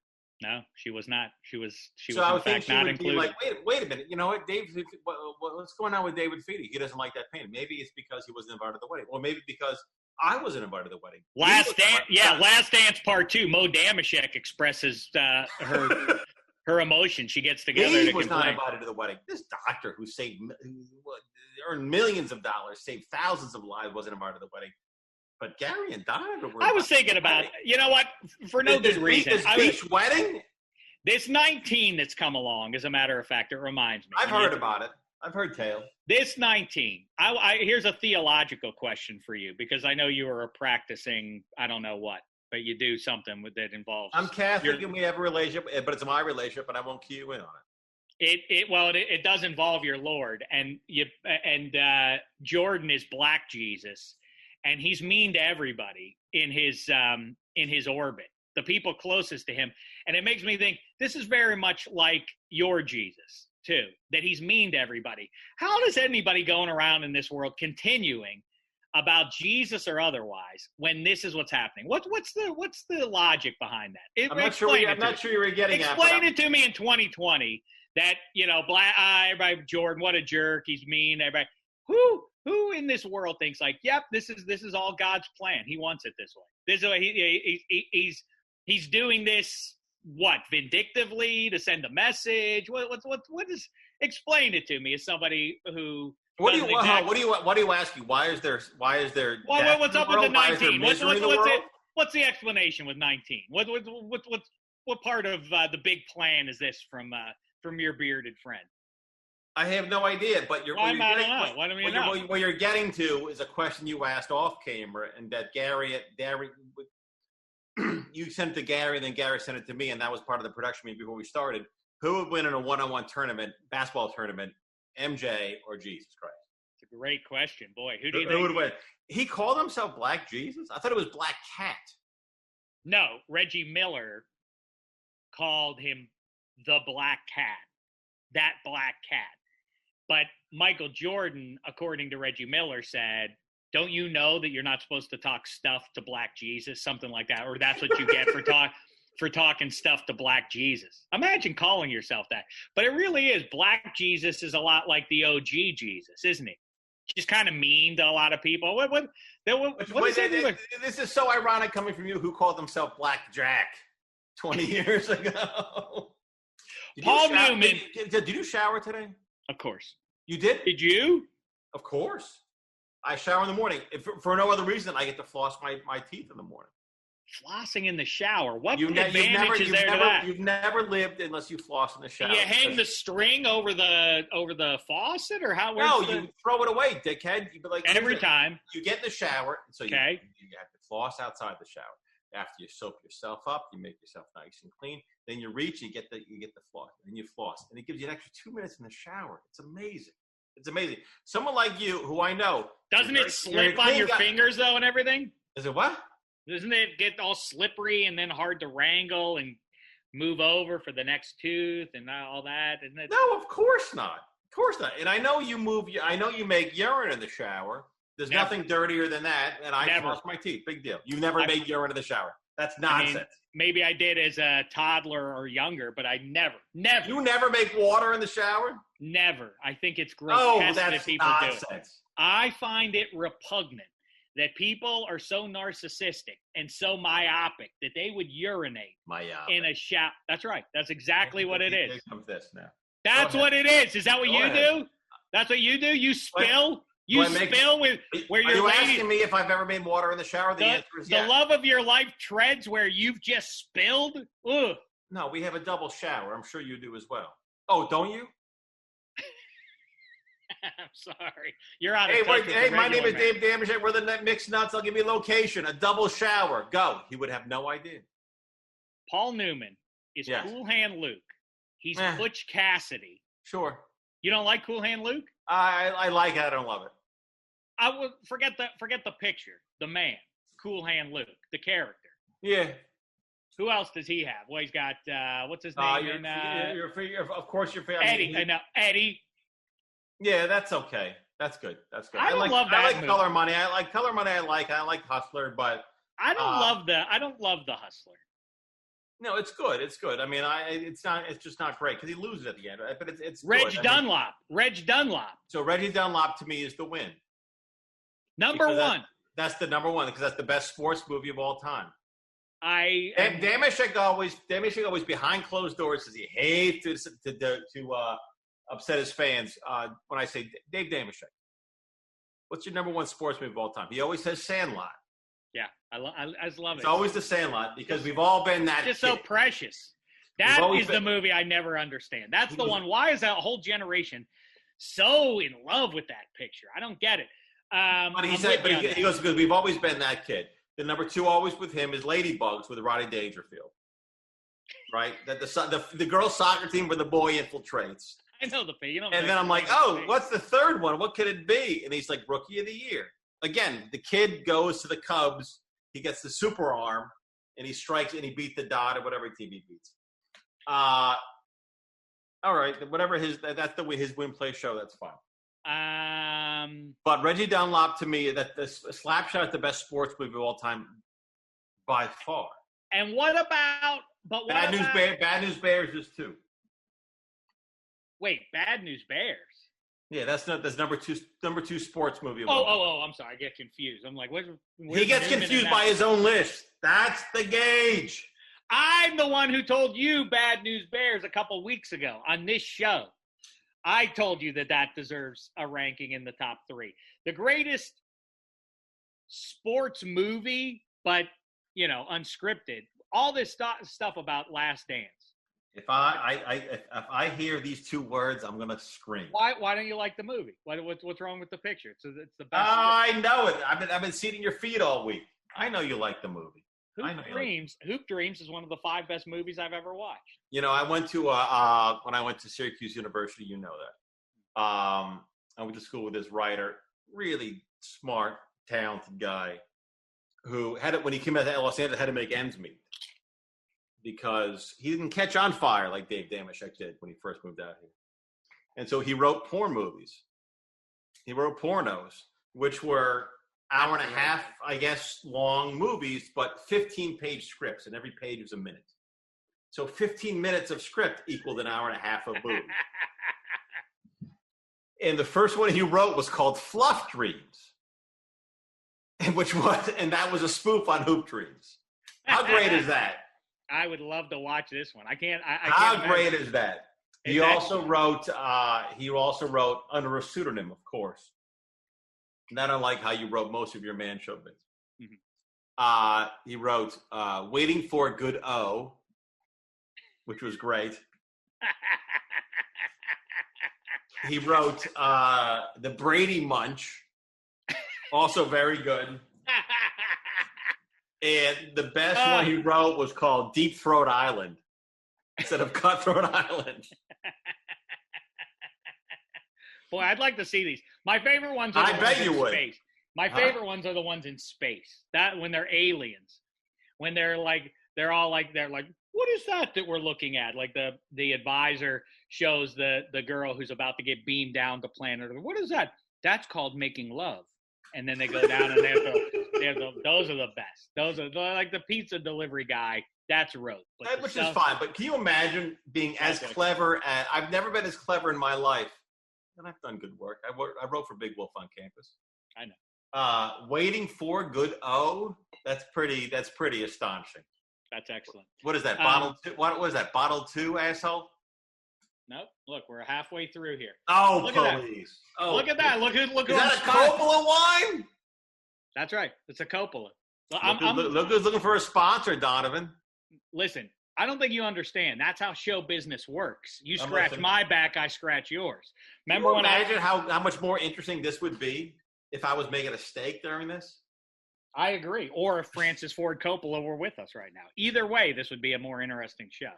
No, she was not. She was
so I would
in fact not included.
Like, wait a minute. You know what, Dave? What's going on with David Feedy? He doesn't like that painting. Maybe it's because he wasn't invited to the wedding, or maybe because I wasn't invited to the wedding.
Last Dance Part 2. Mo Damashek expresses her emotion. She gets together.
He was not invited to the wedding. This doctor who earned millions of dollars, saved thousands of lives, wasn't invited to the wedding. But Gary and Donovan were.
I was thinking about, you know what, for no good reason.
This beach wedding?
This 19 that's come along, as a matter of fact, it reminds me.
I've heard about it. I've heard tales.
This 19. Here's a theological question for you, because I know you are a practicing, I don't know what, but you do something that involves.
I'm Catholic and we have a relationship, but it's my relationship, and I won't key you in on it.
It does involve your Lord, and Jordan is Black Jesus. And he's mean to everybody in his orbit, the people closest to him. And it makes me think this is very much like your Jesus, too, that he's mean to everybody. How does anybody going around in this world continuing about Jesus or otherwise when this is what's happening? What's the logic behind that? I'm not sure
you were getting at.
Explain it to me in 2020 that, everybody, Jordan, what a jerk, he's mean, everybody. Who in this world thinks like, yep, this is all God's plan. He wants it this way. This is way he's doing this vindictively to send a message. What is? Explain it to me as somebody who.
What do you ask you? Why is there?
What's up with the 19? What's the explanation with 19? What part of the big plan is this from your bearded friend?
I have no idea, but what you're getting to is a question you asked off camera, and that Gary, you sent it to Gary, and then Gary sent it to me, and that was part of the production meeting before we started. Who would win in a one-on-one tournament, basketball tournament, MJ or Jesus Christ?
It's a great question, boy. Who do you
think? Who would win? He called himself Black Jesus? I thought it was Black Cat.
No, Reggie Miller called him the Black Cat, that Black Cat. But Michael Jordan, according to Reggie Miller, said, don't you know that you're not supposed to talk stuff to Black Jesus, something like that, or that's what you get for talking stuff to Black Jesus. Imagine calling yourself that. But it really is. Black Jesus is a lot like the OG Jesus, isn't he? Just kind of mean to a lot of people.
This is so ironic coming from you, who called himself Black Jack 20 years ago.
Paul Newman.
Did you shower today?
Of course.
You did?
Did you?
Of course. I shower in the morning. If for no other reason, I get to floss my teeth in the morning.
Flossing in the shower. What
You've
advantage is there to that?
You've never lived unless you floss in the shower.
Do you hang the string over the faucet, or how?
No, you throw it away, dickhead. You be like
every time
you get in the shower, so you have to floss outside the shower. After you soap yourself up, you make yourself nice and clean. Then you reach, you get the floss, and you floss, and it gives you an extra 2 minutes in the shower. It's amazing. It's amazing. Someone like you, who I know,
doesn't it slip on your fingers though, and everything?
Is it what?
Doesn't it get all slippery and then hard to wrangle and move over for the next tooth and all that? Isn't it?
No, of course not. Of course not. And I know you make urine in the shower. There's nothing dirtier than that. And I floss my teeth. Big deal. You've never made urine in the shower. That's nonsense. I mean,
maybe I did as a toddler or younger, but I never.
You never make water in the shower?
Never. I think it's grotesque that people
nonsense.
do it. I find it repugnant that people are so narcissistic and so myopic that they would urinate in a shower. That's right. That's exactly what it is.
Here comes this now.
That's what it is. Is that what you do? That's what you do? You spill? You spill with where your
Are you
lady,
asking me if I've ever made water in the shower? The answer is yes.
The love of your life treads where you've just spilled? Ugh.
No, we have a double shower. I'm sure you do as well. Oh, don't you?
I'm sorry. You're out of touch with
Hey, my name is
man.
Dave Damashek. We're the Mixed Nuts. I'll give you a location. A double shower. Go. He would have no idea.
Paul Newman is Cool Hand Luke. He's Butch Cassidy.
Sure.
You don't like Cool Hand Luke?
I like it. I don't love it.
I would forget the picture. The man, Cool Hand Luke, the character.
Yeah.
Who else does he have? Well, he's got what's his name?
Of course, your family.
Eddie. Eddie.
Yeah, that's okay. That's good. That's good.
I love that.
I like
movie.
Color Money. I like Color Money. I like Hustler, but
I don't love the Hustler.
No, it's good. It's good. I mean, it's just not great because he loses at the end. But it's
Reg
good.
Dunlop. Reg Dunlop.
So Reggie Dunlop to me is the win.
Number one.
That's the number one because that's the best sports movie of all time.
And
Damashek always behind closed doors says he hates to upset his fans. When I say Dave Damashek, what's your number one sports movie of all time? He always says Sandlot.
Yeah, I just love it.
It's always the Sandlot because we've all been that.
It's just so precious. That is the movie I never understand. That's the one. Why is that whole generation so in love with that picture? I don't get it.
But he goes because we've always been that kid. The number two always with him is Ladybugs with Rodney Dangerfield. Right? That the girls' soccer team where the boy infiltrates.
I know the thing.
And then I'm like, oh, what's the third one? What could it be? And he's like, Rookie of the Year. Again, the kid goes to the Cubs. He gets the super arm, and he strikes, and he beat the Dot or whatever team he beats. All right, whatever that's the way his win-play show. That's fine. But Reggie Dunlop, to me, that the Slapshot is the best sports movie of all time by far.
And what about? But what
Bad News Bears is too.
Wait, Bad News Bears.
Yeah, that's number two sports movie.
I'm sorry, I get confused. I'm like, what?
He gets confused by his own list. That's the gauge.
I'm the one who told you Bad News Bears a couple weeks ago on this show. I told you that deserves a ranking in the top 3. The greatest sports movie, but unscripted. All this stuff about Last Dance.
If I hear these two words, I'm gonna scream.
Why don't you like the movie? What's wrong with the picture? It's the best.
I know it. I've been seeing your feed all week. I know you like the movie.
Hoop Dreams is one of the 5 best movies I've ever watched.
I went to when I went to Syracuse University. You know that. I went to school with this writer, really smart, talented guy, who when he came out to Los Angeles had to make ends meet. Because he didn't catch on fire like Dave Damashek did when he first moved out here. And so he wrote porn movies. He wrote pornos, which were hour and a half, I guess, long movies, but 15-page scripts, and every page was a minute. So 15 minutes of script equaled an hour and a half of movie. And the first one he wrote was called Fluff Dreams, and that was a spoof on Hoop Dreams. How great is that?
I would love to watch this one.
How great is that? He also wrote under a pseudonym, of course. Not unlike how you wrote most of your man show bits.
Mhm.
He wrote Waiting for Good O, which was great. He wrote The Brady Munch, also very good. And the best one he wrote was called Deep Throat Island instead of Cutthroat Island.
Boy, I'd like to see these. My favorite ones are
I
the
bet
ones
you
in
would.
space. My favorite ones are the ones in space. That when they're aliens. When they're like, what is that we're looking at? Like the advisor shows the girl who's about to get beamed down to planet Earth. What is that? That's called making love. And then they go down and those are the best. Those are like the pizza delivery guy. That's rote.
Which is fine. But can you imagine being as clever as I've never been as clever in my life. And I've done good work. I wrote for Big Wolf on campus.
I know.
Waiting for Good O. That's pretty astonishing.
That's excellent.
What is that? Bottle two? What was that? Bottle 2, asshole?
Nope. Look, we're halfway through here.
Oh,
look
please.
Oh, look at that. Look at
is that a Coppola wine?
That's right. It's a Coppola.
Look who's looking for a sponsor, Donovan.
Listen, I don't think you understand. That's how show business works. You scratch my back, I scratch yours. Remember when
imagine how much more interesting this would be if I was making a steak during this?
I agree. Or if Francis Ford Coppola were with us right now. Either way, this would be a more interesting show.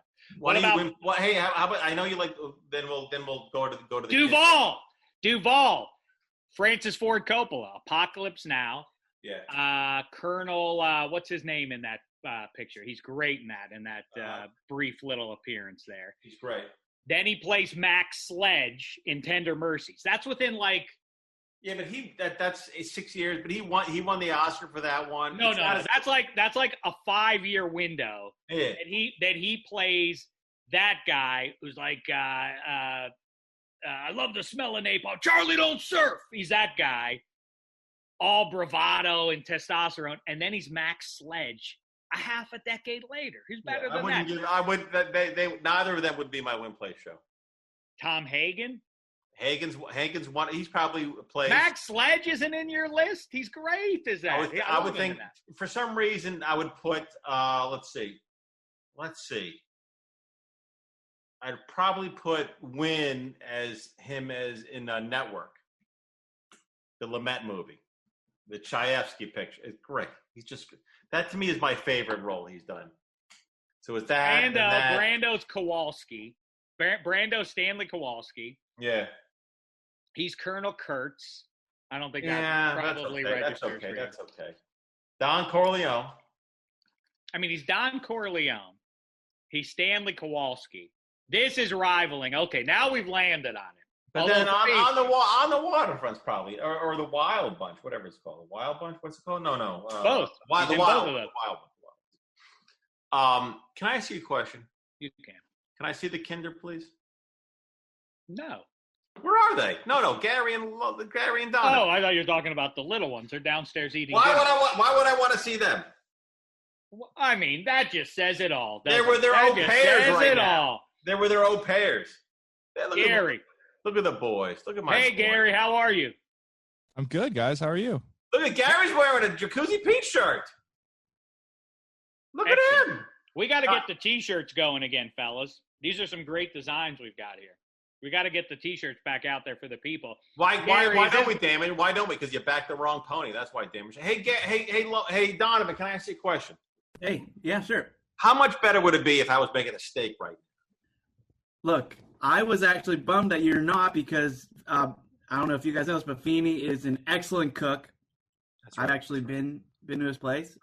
Hey, how about? I know you like. Then we'll go to the
Duvall. Francis Ford Coppola. Apocalypse Now.
Yeah.
Colonel. What's his name in that picture? He's great in that brief little appearance there.
He's great.
Then he plays Max Sledge in Tender Mercies. That's within like.
Yeah, but that's 6 years. But he won the Oscar for that one.
No, that's like a 5-year window.
Yeah.
That he plays that guy who's like, I love the smell of napalm. Charlie, don't surf. He's that guy, all bravado and testosterone, and then he's Max Sledge a half a decade later. Who's better than that?
Neither of them would be my win play show.
Tom Hagen.
Hagen's one. He's probably plays.
Max Sledge isn't in your list. He's great. Is that?
I would think for some reason I would put. Let's see. I'd probably put Wynn as in a Network, the Lumet movie, the Chayefsky picture. It's great. He's just that to me is my favorite role he's done. So it's that.
Brando's Kowalski. Brando Stanley Kowalski.
Yeah.
He's Colonel Kurtz. I don't think
that's
probably registers.
That's okay. Don Corleone.
I mean, he's Don Corleone. He's Stanley Kowalski. This is rivaling. Okay, now we've landed on it.
But then on the waterfronts probably, or the Wild Bunch, whatever it's called. The Wild Bunch. What's it called? No.
Both.
The Wild Bunch. Can I ask you a question?
You can.
Can I see the Kinder, please?
No.
Where are they? No. Gary and Donovan.
Oh, I thought you were talking about the little ones. They're downstairs eating.
Why would I want to see them?
I mean, that just says it all.
They were their au pairs right now. They were their au pairs.
Gary.
Look at the boys. Look at my
Hey, boy. Gary, how are you?
I'm good, guys. How are you?
Look at Gary's wearing a Jacuzzi Pete shirt. Look at him.
We got to get the T-shirts going again, fellas. These are some great designs we've got here. We got to get the T-shirts back out there for the people.
Why don't we, Damon? Why don't we? Because you backed the wrong pony. That's why, Damon. Hey, Donovan, can I ask you a question?
Hey, yeah, sure.
How much better would it be if I was making a steak right now?
Look, I was actually bummed that you're not because I don't know if you guys know this, but Feeney is an excellent cook. That's right. I've actually been to his place.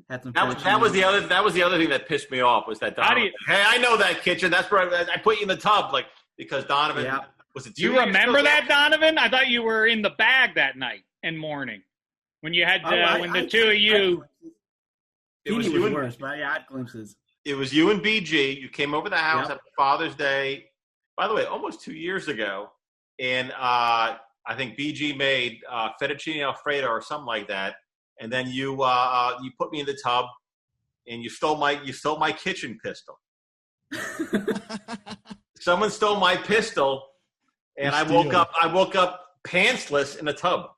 Had some.
That was the other thing that pissed me off was that Donovan. Hey, I know that kitchen. That's where I put you in the tub, like because Donovan was it.
You remember that, Donovan? I thought you were in the bag that night and morning when you had the two of you.
It was you and worse, but I had glimpses.
It was you and BG. You came over the house at Father's Day. By the way, almost 2 years ago, and I think BG made fettuccine Alfredo or something like that. And then you put me in the tub, and you stole my kitchen pistol. Someone stole my pistol, and I woke up pantsless in the tub.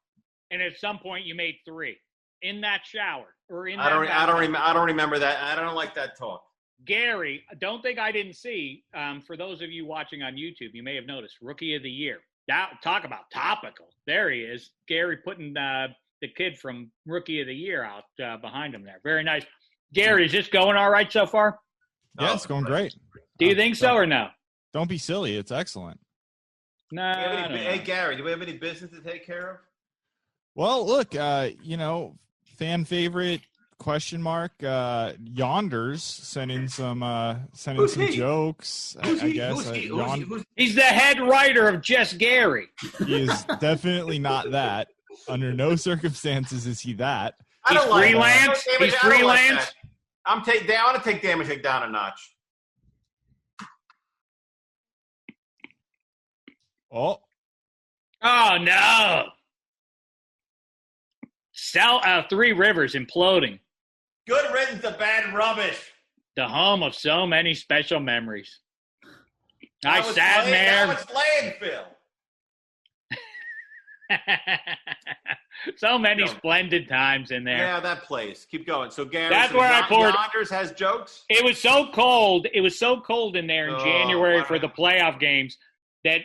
and at some point you made 3 in that shower or in.
I don't remember that. I don't like that talk.
Gary, don't think I didn't see. For those of you watching on YouTube, you may have noticed Rookie of the Year. Now, talk about topical. There he is, Gary, putting the kid from Rookie of the Year out behind him there. Very nice. Gary, is this going all right so far?
Yeah, it's going great.
Do you think so or no?
Don't be silly. It's excellent.
No.
Hey, Gary, do we have any business to take care of?
Well, look, fan favorite Yonders sent in some jokes. I guess
he's the head writer of Just Gary.
He is definitely not that. Under no circumstances is he that.
He's
freelance. He's freelance.
I want to take Damashek down a notch.
Oh
no! Three Rivers imploding.
Good riddance to bad rubbish.
The home of so many special memories.
That was landfill.
So many splendid times in there.
Yeah, that place. Keep going. So Gary,
that's where I poured.
Yonders has jokes.
It was so cold. It was so cold in there in January for the playoff games that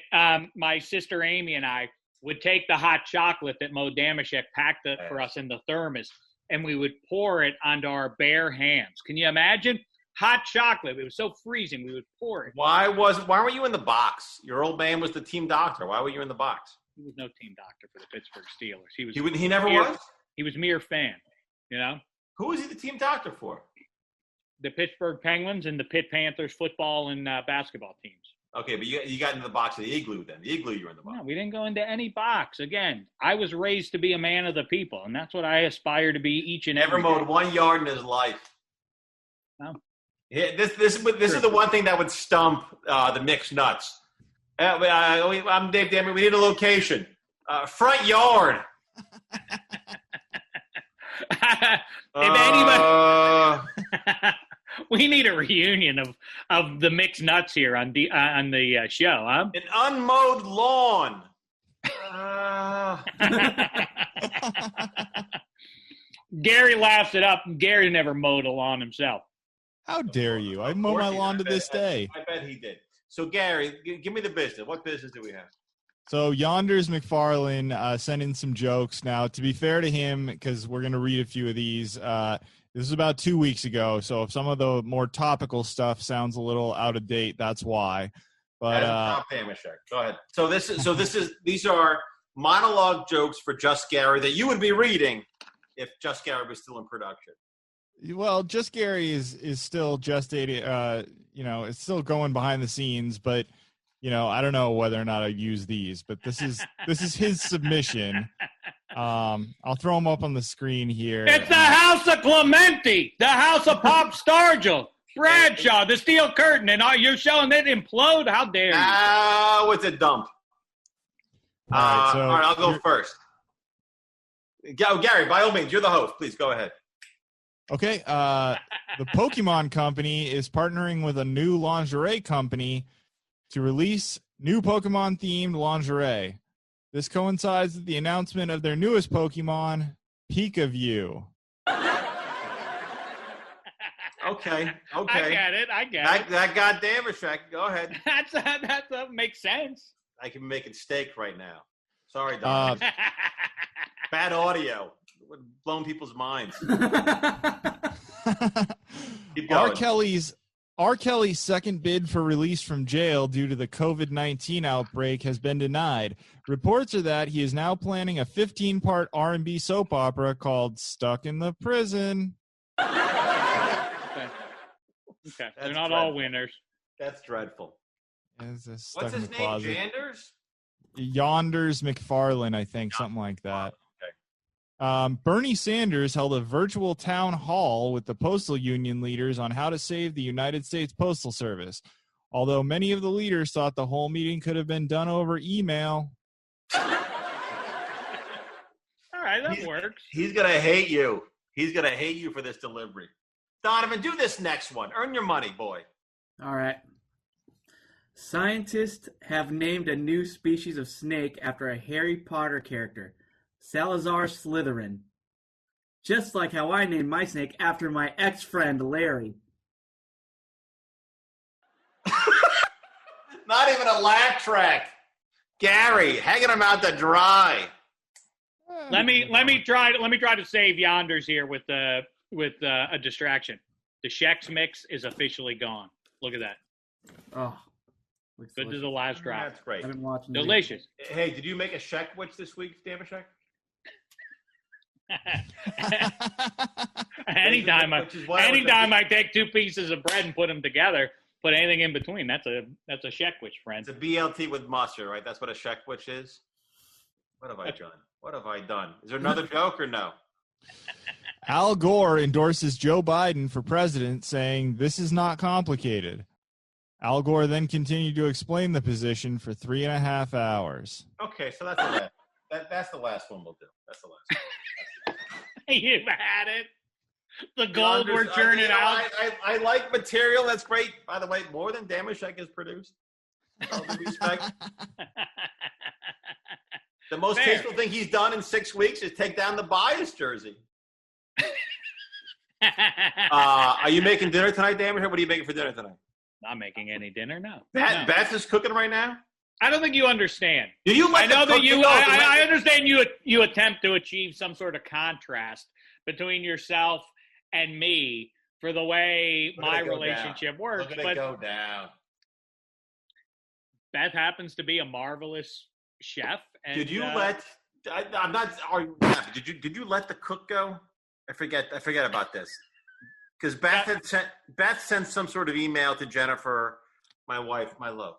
my sister Amy and I would take the hot chocolate that Mo Damashek packed for us in the thermos, and we would pour it onto our bare hands. Can you imagine? Hot chocolate. It was so freezing. We would pour it.
Why were you in the box? Your old man was the team doctor. Why were you in the box?
He was no team doctor for the Pittsburgh Steelers.
He never was?
He was mere fan,
Who was he the team doctor for?
The Pittsburgh Penguins and the Pitt Panthers football and basketball teams.
Okay, but you got into the box of the Igloo then. The Igloo, you were in the box.
No, we didn't go into any box. Again, I was raised to be a man of the people, and that's what I aspire to be each and every day.
Never mowed 1 yard in his life.
No.
Yeah, this is the one thing that would stump the mixed nuts. I'm Dave Damon. We need a location. Front yard.
If anybody, we need a reunion of the mixed nuts here on the show, huh?
An unmowed lawn.
Gary laughs it up. Gary never mowed a lawn himself.
How dare you? I mow my lawn to this day.
I bet he did. So, Gary, give me the business. What business do we have?
So, Yonders McFarlane sent in some jokes. Now, to be fair to him, because we're going to read a few of these, this is about 2 weeks ago. So, if some of the more topical stuff sounds a little out of date, that's why. But
go ahead. So, these are monologue jokes for Just Gary that you would be reading if Just Gary was still in production.
Well, Just Gary is still gestating, it's still going behind the scenes, but I don't know whether or not I use these, but this is his submission. I'll throw them up on the screen here.
It's the House of Clementi, the House of Pop Stargell, Bradshaw, the Steel Curtain, and you're showing it implode? How dare you?
Oh, it's a dump. All right, I'll go first. Gary, by all means, you're the host. Please go ahead.
Okay, the Pokemon Company is partnering with a new lingerie company to release new Pokemon-themed lingerie. This coincides with the announcement of their newest Pokemon, Pikachu.
Okay.
I get it.
That goddamn Shek. Go ahead.
That makes sense.
I can be making steak right now. Sorry, Don. Bad audio. Would have blown people's minds. Keep going.
R. Kelly's second bid for release from jail due to the COVID-19 outbreak has been denied. Reports are that he is now planning a 15-part R&B soap opera called Stuck in the Prison.
Okay. They're not all winners.
That's dreadful.
What's
his name? Janders?
Yonders McFarlane, I think, something like that. Bernie Sanders held a virtual town hall with the postal union leaders on how to save the United States Postal Service, although many of the leaders thought the whole meeting could have been done over email.
All right, that works.
He's going to hate you. He's going to hate you for this delivery. Donovan, do this next one. Earn your money, boy.
All right. Scientists have named a new species of snake after a Harry Potter character. Salazar Slytherin. Just like how I named my snake after my ex-friend Larry.
Not even a laugh track. Gary, hanging him out to dry.
Let me try to save Yonders here with a distraction. The Shek's mix is officially gone. Look at that.
Oh,
good to the last drop.
That's great.
I've been watching.
Delicious.
Hey, did you make a Shekwich this week, Damashek?
Anytime I take two pieces of bread and put them together, put anything in between, that's a Shekwich, friend.
It's a BLT with mustard, right? That's what a Shekwich is. What have I done? What have I done? Is there another joke or no?
Al Gore endorses Joe Biden for president, saying, "This is not complicated." Al Gore then continued to explain the position for 3.5 hours.
Okay, so that's the last. That's the last one we'll do. That's the last one.
You've had it. The gold we're churning out.
I like material. That's great. By the way, more than Damashek has produced. All due respect. The most tasteful thing he's done in 6 weeks is take down the bias jersey. Are you making dinner tonight, Damashek? What are you making for dinner tonight?
Not making any dinner, no.
Beth is cooking right now?
I don't think you understand.
Do you
I know that you. I understand you attempt to achieve some sort of contrast between yourself and me for the way my relationship works.
Look at it go down.
Beth happens to be a marvelous chef. And,
did you let? I'm not. Did you let the cook go? I forget about this because Beth sent some sort of email to Jennifer, my wife, my love.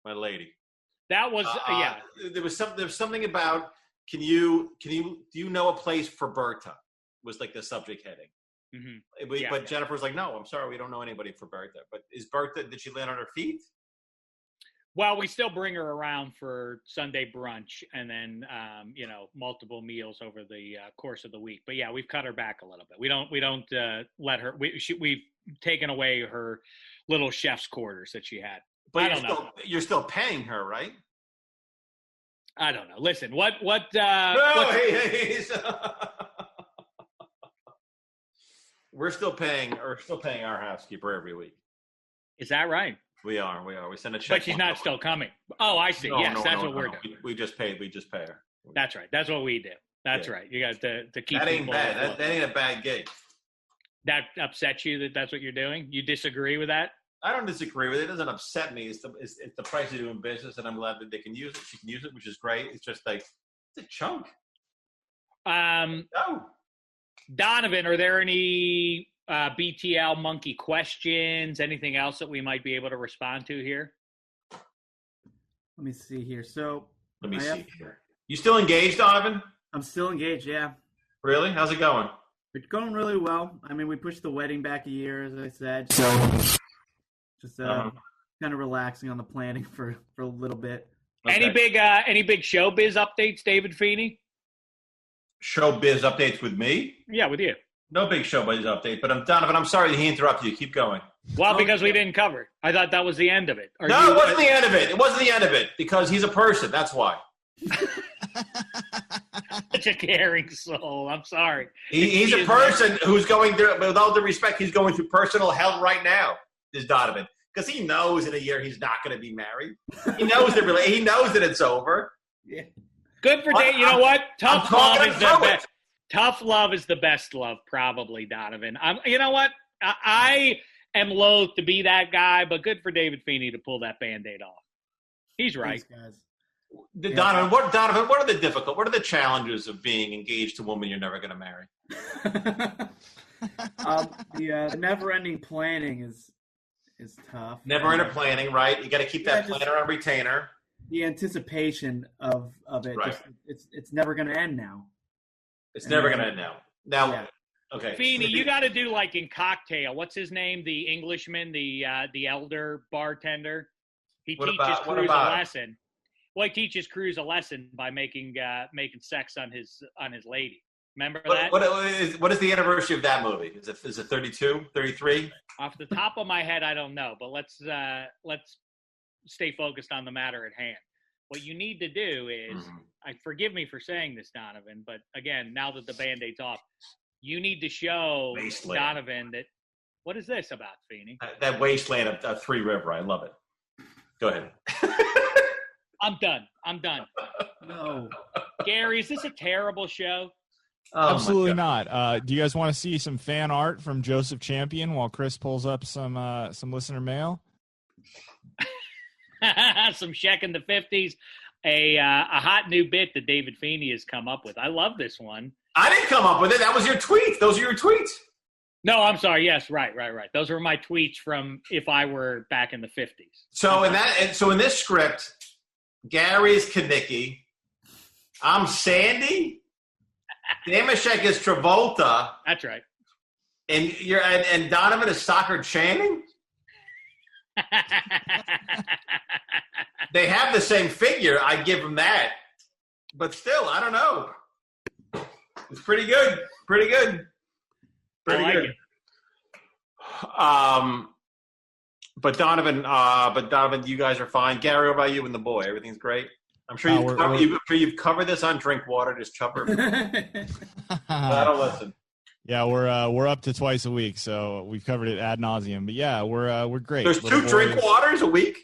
My lady.
That was
There was something about do you know a place for Berta? Was like the subject heading. Mm-hmm. But Jennifer was like, no, I'm sorry, we don't know anybody for Berta. But is Berta? Did she land on her feet?
Well, we still bring her around for Sunday brunch and then multiple meals over the course of the week. But yeah, we've cut her back a little bit. We don't let her. We've taken away her little chef's quarters that she had.
But you're still paying her, right?
I don't know. Listen, what?
We're still paying our housekeeper every week.
Is that right?
We are. We send a check.
But she's not still coming. Oh, I see. Yes, that's what we're doing.
We just pay her.
That's right. That's what we do. That's right. You got to keep.
That ain't bad. That ain't a bad gig.
That upsets you that's what you're doing? You disagree with that?
I don't disagree with it. It doesn't upset me. It's the price of doing business, and I'm glad that they can use it. She can use it, which is great. It's just like it's a chunk.
No. Donovan, are there any BTL monkey questions? Anything else that we might be able to respond to here?
Let me see here. So
let me see here. You still engaged, Donovan?
I'm still engaged. Yeah.
Really? How's it going?
It's going really well. I mean, we pushed the wedding back a year, as I said. So just kind of relaxing on the planning for a little bit.
Okay.
Any big showbiz updates, David Feeney?
Showbiz updates with me?
Yeah, with you.
No big showbiz update, but Donovan, I'm sorry that he interrupted you. Keep going.
Well, because we didn't cover it. I thought that was the end of it.
It wasn't the end of it. It wasn't the end of it because he's a person. That's why.
Such a caring soul. I'm sorry.
He's a person who's going through, with all due respect, he's going through personal hell right now, is Donovan. Because he knows in a year he's not going to be married. He knows he knows that it's over.
Yeah.
Good for Dave. You know what? Tough love is the best. Tough love is the best love, probably, Donovan. You know what? I am loath to be that guy, but good for David Feeney to pull that Band-Aid off. He's right.
Thanks,
guys. Donovan, what are the challenges of being engaged to a woman you're never going to marry?
The never-ending planning is tough.
Never-ending planning, right? You got to keep that planner on retainer.
The anticipation of it,
right.
It's never going to end now.
It's never going to end now. Now, yeah. Okay.
Feeney, you got to do like in Cocktail. What's his name? The Englishman, the elder bartender. He teaches Cruz a lesson. Well, he teaches Cruz a lesson by making sex on his lady. Remember that?
What is the anniversary of that movie? Is it 32, 33?
Off the top of my head, I don't know. But let's stay focused on the matter at hand. what you need to do is, forgive me for saying this, Donovan, but again, now that the Band-Aid's off, you need to show
Wasteland.
Donovan that, what is this about, Feeney?
That wasteland of Three River. I love it. Go ahead.
I'm done.
No.
Gary, is this a terrible show?
Oh,
Absolutely not. Do you guys want to see some fan art from Joseph Champion while Chris pulls up some listener mail?
Some Shek in the 50s. A hot new bit that David Feeney has come up with. I love this one.
I didn't come up with it. That was your tweet. Those are your tweets.
No, I'm sorry. Yes, right. Those were my tweets from if I were back in the 50s.
So in this script, Gary's Kanicki. I'm Sandy. Damashek is Travolta.
That's right.
And Donovan is Soccer Channing. They have the same figure. I give them that, but still, I don't know. It's pretty good. Pretty good. Pretty
I like
good.
it.
But Donovan, you guys are fine. Gary, what about you and the boy? Everything's great. I'm sure you've covered this on Drink Water. Just chopper. I don't listen.
Yeah, we're up to twice a week, so we've covered it ad nauseum. But yeah, we're great.
There's 2 Drink Waters a week.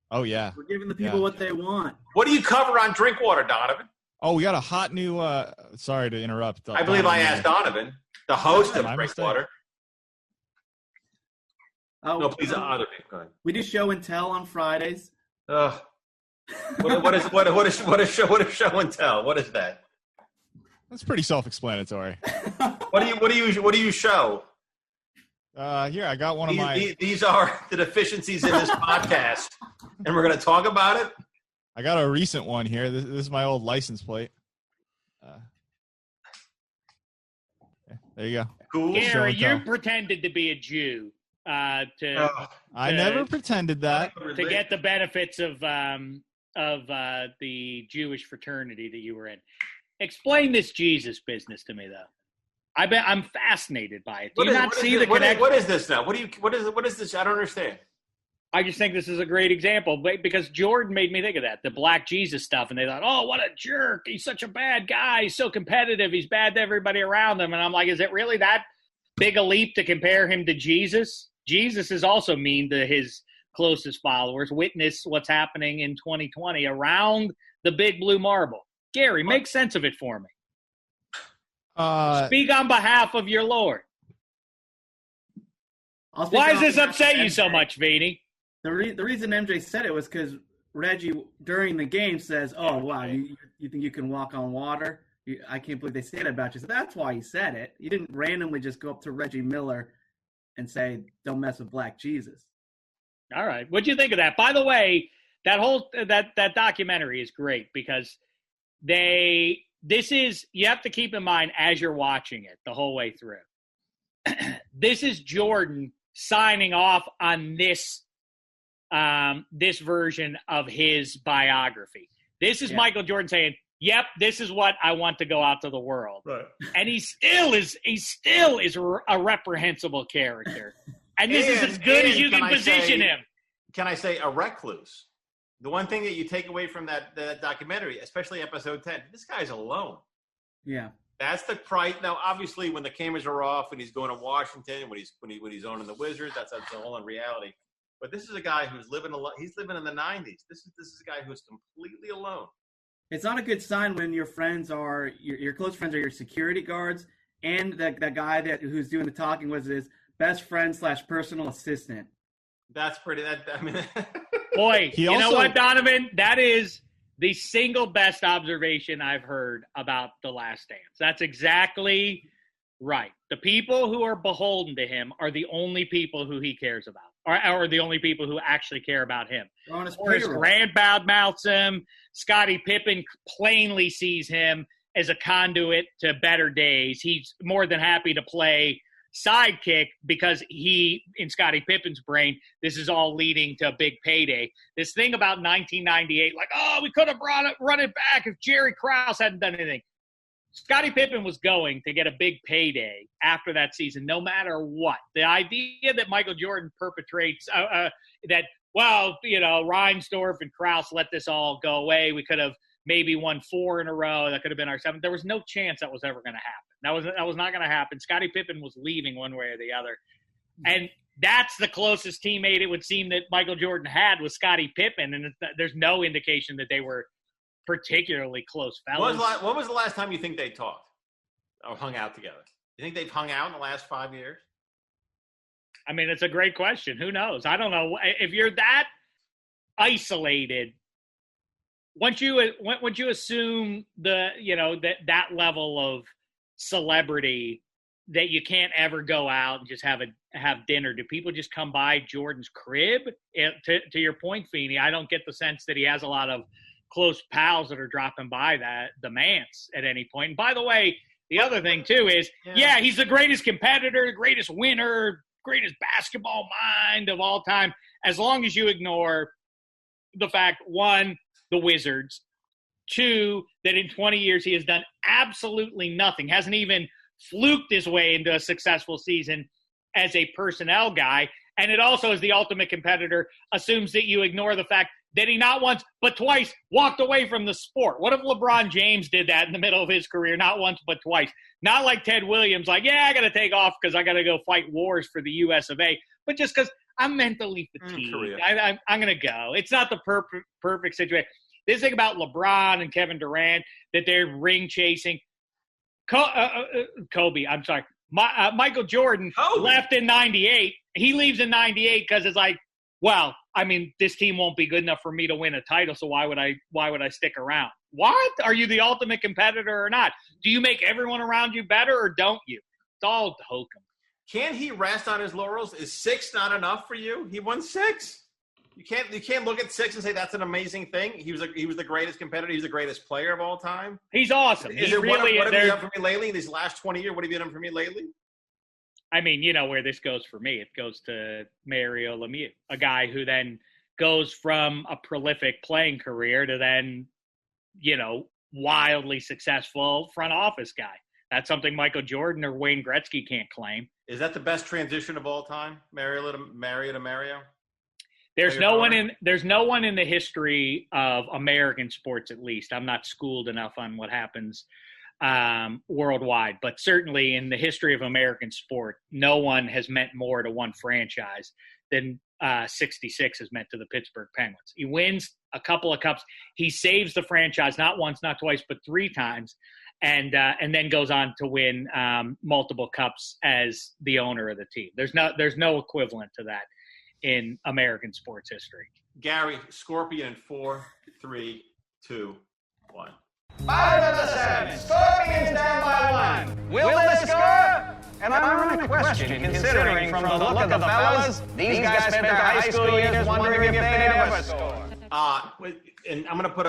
Oh yeah,
We're giving the people what they want.
What do you cover on Drink Water, Donovan?
Oh, we got a hot new. Sorry to interrupt.
I believe I asked Donovan, the host of Drink Water.
Oh,
No, please, other people. Go ahead.
We do show and tell on Fridays.
What is show and tell? What is that?
That's pretty self-explanatory.
What do you show?
Here, I got one of my.
These are the deficiencies in this podcast, and we're going to talk about it.
I got a recent one here. This is my old license plate. There you go.
Cool.
Gary, you pretended to be a Jew
I never pretended that.
to get the benefits of the Jewish fraternity that you were in. Explain this Jesus business to me, though. I'm fascinated by it. Do you not see the connection?
What is this now? What is this? I don't understand.
I just think this is a great example because Jordan made me think of that, the Black Jesus stuff. And they thought, oh, what a jerk. He's such a bad guy. He's so competitive. He's bad to everybody around him. And I'm like, is it really that big a leap to compare him to Jesus? Jesus is also mean to his closest followers. Witness what's happening in 2020 around the big blue marble. Gary, make sense of it for me. Speak on behalf of your Lord. Why does this upset you so much, Vinny?
The reason MJ said it was because Reggie, during the game, says, oh, wow, you think you can walk on water? I can't believe they say that about you. So that's why he said it. He didn't randomly just go up to Reggie Miller and say, don't mess with Black Jesus.
All right. What'd you think of that? By the way, that whole that documentary is great because you have to keep in mind as you're watching it the whole way through. This is Jordan signing off on this version of his biography. This is Michael Jordan saying, yep, this is what I want to go out to the world. Right. And he still is a reprehensible character. And this is as good as you can position him.
Can I say a recluse? The one thing that you take away from that documentary, especially episode 10, this guy's alone.
Yeah.
That's the price. Now, obviously, when the cameras are off, when he's going to Washington, when he's owning the Wizards, that's a whole in reality. But this is a guy who's living He's living in the 90s. This is a guy who's completely alone.
It's not a good sign when your friends are your close friends are your security guards, and that guy who's doing the talking was his best friend / personal assistant.
That's pretty.
Boy, you know what, Donovan? That is the single best observation I've heard about The Last Dance. That's exactly right. The people who are beholden to him are the only people who he cares about, or the only people who actually care about him. Horace Grant badmouths him. Scottie Pippen plainly sees him as a conduit to better days. He's more than happy to play sidekick because in Scottie Pippen's brain, this is all leading to a big payday. This thing about 1998, like, oh, we could have run it back if Jerry Krause hadn't done anything. Scottie Pippen was going to get a big payday after that season, no matter what. The idea that Michael Jordan perpetrates that, well, Reinsdorf and Krause let this all go away. We could have maybe won 4 in a row. That could have been our 7th. There was no chance that was ever going to happen. That was not going to happen. Scottie Pippen was leaving one way or the other. And that's the closest teammate it would seem that Michael Jordan had was Scottie Pippen, and there's no indication that they were particularly close fellas.
When was the last time you think they talked or hung out together? You think they've hung out in the last 5 years?
I mean, it's a great question. Who knows? I don't know. If you're that isolated, once you assume that level of celebrity that you can't ever go out and just have dinner, do people just come by Jordan's crib? To your point, Feeney, I don't get the sense that he has a lot of close pals that are dropping by the manse at any point. And by the way, the other thing too is, he's the greatest competitor, the greatest winner, greatest basketball mind of all time, as long as you ignore the fact, 1, the Wizards, 2, that in 20 years he has done absolutely nothing, hasn't even fluked his way into a successful season as a personnel guy. And it also, as the ultimate competitor, assumes that you ignore the fact that he not once but twice walked away from the sport. What if LeBron James did that in the middle of his career? Not once but twice. Not like Ted Williams, like, I got to take off because I got to go fight wars for the US of A, but just because I'm mentally fatigued. I'm going to go. It's not the perfect situation. This thing about LeBron and Kevin Durant, that they're ring chasing. Michael Jordan left in 98. He leaves in 98 because it's like, well, I mean, this team won't be good enough for me to win a title, so why would I stick around? What? Are you the ultimate competitor or not? Do you make everyone around you better or don't you? It's all hokum.
Can he rest on his laurels? Is 6 not enough for you? He won 6. You can't look at 6 and say that's an amazing thing. He was the greatest competitor. He's the greatest player of all time.
He's awesome.
What have you done for me lately? These last 20 years, what have you done for me lately?
I mean, you know where this goes for me. It goes to Mario Lemieux, a guy who then goes from a prolific playing career to then, wildly successful front office guy. That's something Michael Jordan or Wayne Gretzky can't claim.
Is that the best transition of all time, Mario to Mario?
There's no one in the history of American sports, at least. I'm not schooled enough on what happens worldwide, but certainly in the history of American sport, no one has meant more to one franchise than 66 has meant to the Pittsburgh Penguins. He wins a couple of cups. He saves the franchise not once, not twice, but 3 times, and then goes on to win multiple cups as the owner of the team. There's no equivalent to that in American sports history.
Gary, Scorpion in 4, 3, 2, 1.
5 of the 7. Scorpions down by 1. Will they score? And I'm running a question, considering from the look of the fellas, these guys spent their high school years wondering if they'd ever score.
And I'm gonna put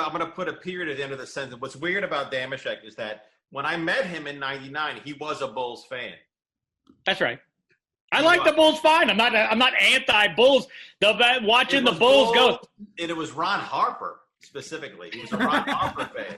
a period at the end of the sentence. What's weird about Damashek is that when I met him in '99, he was a Bulls fan.
That's right. I like the Bulls fine. I'm not anti-Bulls. Watching the Bulls go.
And it was Ron Harper specifically. He was a Ron Harper fan.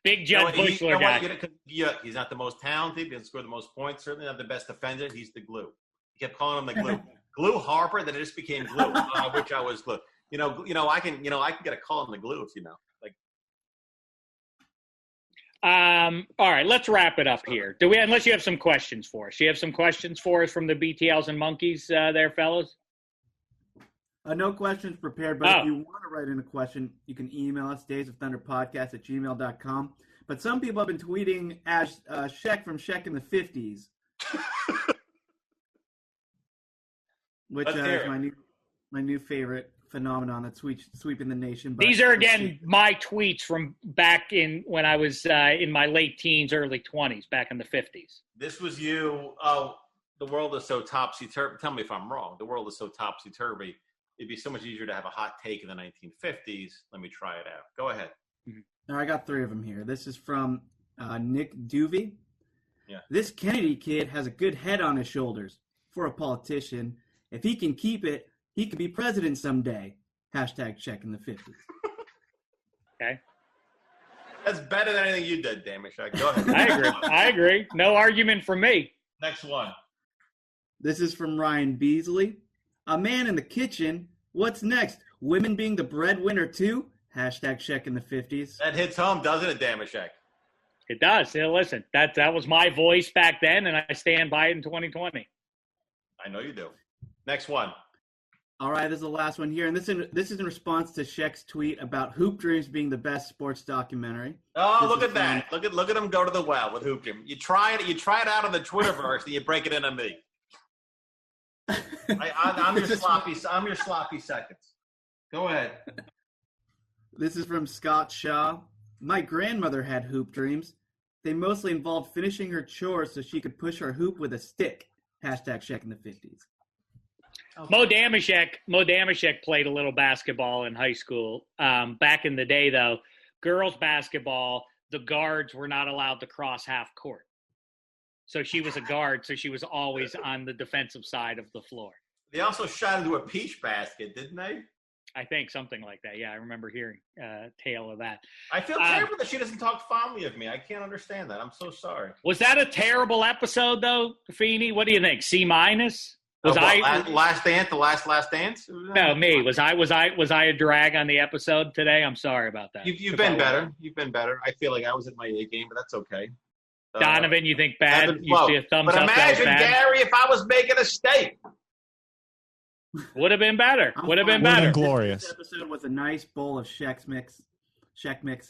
Big Judd Bushler guy.
He's not the most talented. He doesn't score the most points. Certainly not the best defender. He's the glue. He kept calling him the glue. Glue Harper. Then it just became glue. Which I was glue. I can get a call on the glue if you know.
All right, let's wrap it up here. Unless you have some questions for us. You have some questions for us from the BTLs and monkeys there, fellas?
No questions prepared, but if you want to write in a question, you can email us, daysofthunderpodcast@gmail.com. But some people have been tweeting as Shek from Shek in the 50s. Which is my new favorite phenomenon that's sweeping the nation.
These are, again, my tweets from back in when I was in my late teens, early 20s, back in the 50s.
This was you. Oh, the world is so topsy-turvy. Tell me if I'm wrong. The world is so topsy-turvy. It'd be so much easier to have a hot take in the 1950s. Let me try it out. Go ahead.
All right, I got 3 of them here. This is from Nick Duvey.
Yeah.
This Kennedy kid has a good head on his shoulders for a politician. If he can keep it, he could be president someday. Hashtag Shek in the 50s.
Okay.
That's better than anything you did, damn it, Shek. Go ahead.
I agree. No argument from me.
Next one.
This is from Ryan Beasley. A man in the kitchen. What's next? Women being the breadwinner too? Hashtag Shek in the 50s.
That hits home, doesn't it, Damashek?
It does. Yeah, listen, that was my voice back then, and I stand by it in 2020.
I know you do. Next one.
All right, this is the last one here, and this is in response to Shek's tweet about Hoop Dreams being the best sports documentary.
Oh, look at that! Look at him go to the well with Hoop Dream. You try it out on the Twitterverse, and you break it into me. I'm your sloppy seconds. Go ahead.
This is from Scott Shaw. My grandmother had hoop dreams. They mostly involved finishing her chores so she could push her hoop with a stick. Hashtag Shek in the 50s.
Okay. Mo Damashek played a little basketball in high school. Back in the day, though, girls basketball, the guards were not allowed to cross half court. So she was a guard, so she was always on the defensive side of the floor.
They also shot into a peach basket, didn't they?
I think something like that. Yeah, I remember hearing a tale of that.
I feel terrible that she doesn't talk fondly of me. I can't understand that. I'm so sorry.
Was that a terrible episode, though, Feeney? What do you think? C-? Was
last dance? The last dance?
No, me. Was I a drag on the episode today? I'm sorry about that.
You've been better. You've been better. I feel like I was at my A game, but that's okay.
Donovan, you think bad? You see a thumbs
but
up.
Imagine, Gary, if I was making a steak.
Would have been better. Would have been better.
Glorious.
This episode was a nice bowl of Shek mix,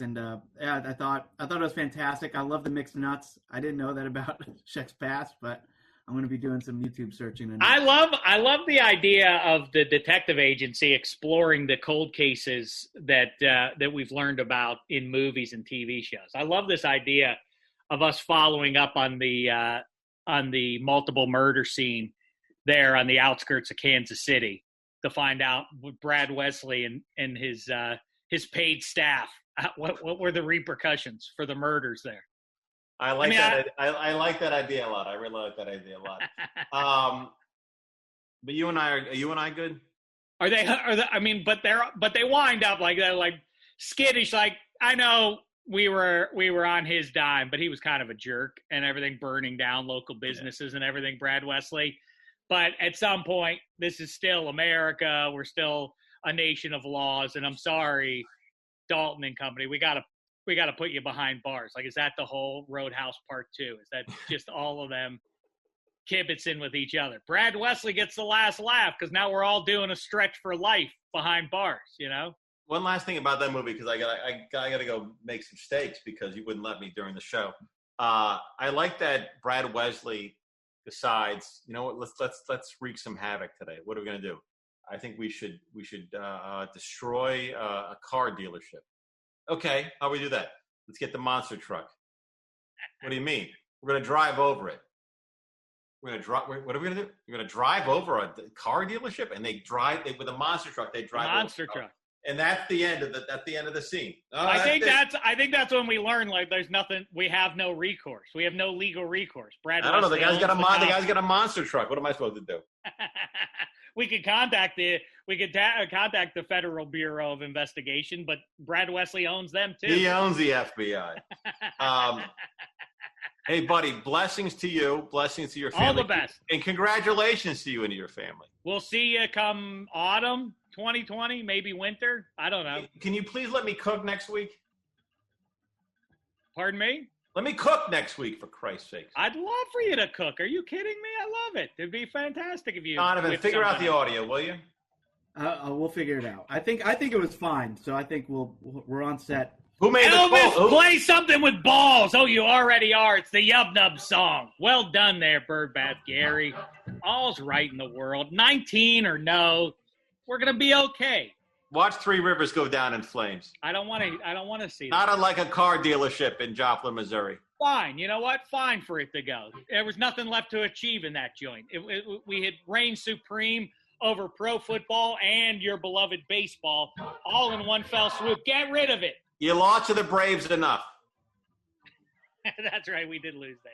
and yeah, I thought it was fantastic. I love the mixed nuts. I didn't know that about Shek's past, but I'm going to be doing some YouTube searching.
I love the idea of the detective agency exploring the cold cases that we've learned about in movies and TV shows. I love this idea of us following up on the multiple murder scene there on the outskirts of Kansas City to find out what Brad Wesley and his paid staff, what were the repercussions for the murders there.
I like that idea a lot. I really like that idea a lot. But you and I good? Are they? I mean, but they wind up like that, like skittish. Like, I know we were on his dime, but he was kind of a jerk and everything, burning down local businesses and everything. Brad Wesley. But at some point, this is still America. We're still a nation of laws, and I'm sorry, Dalton and company. We gotta put you behind bars. Like, is that the whole Roadhouse Part 2? Is that just all of them kibitzing with each other? Brad Wesley gets the last laugh because now we're all doing a stretch for life behind bars. You know. One last thing about that movie, because I gotta go make some steaks because you wouldn't let me during the show. I like that Brad Wesley decides, you know what, let's wreak some havoc today. What are we gonna do? I think we should destroy a car dealership. Okay, how do we do that? Let's get the monster truck. What do you mean? We're gonna drive over it. What are we gonna do? We're gonna drive over a car dealership, and with a monster truck. They drive monster truck. And that's the end of the scene. I think that's when we learn, like, there's nothing. We have no recourse. We have no legal recourse. Brad. I don't know. The guy's got a monster truck. What am I supposed to do? We could contact the Federal Bureau of Investigation, but Brad Wesley owns them too. He owns the FBI. Hey, buddy, blessings to you. Blessings to your family. All the best. And congratulations to you and to your family. We'll see you come autumn 2020, maybe winter. I don't know. Can you please let me cook next week? Pardon me? Let me cook next week, for Christ's sake. I'd love for you to cook. Are you kidding me? I love it. It'd be fantastic if you. Donovan, figure out the audio, will you?
We'll figure it out. I think it was fine. So I think we're on set.
Who made Elvis, play something with balls. Oh, you already are. It's the Yub Nub song. Well done there, Birdbath Gary. All's right in the world. 19 or no, we're gonna be okay. Watch Three Rivers go down in flames. I don't want to see that. Not unlike a car dealership in Joplin, Missouri. Fine. You know what? Fine for it to go. There was nothing left to achieve in that joint. We had reigned supreme over pro football and your beloved baseball all in one fell swoop. Get rid of it. You lost to the Braves enough. That's right. We did lose there.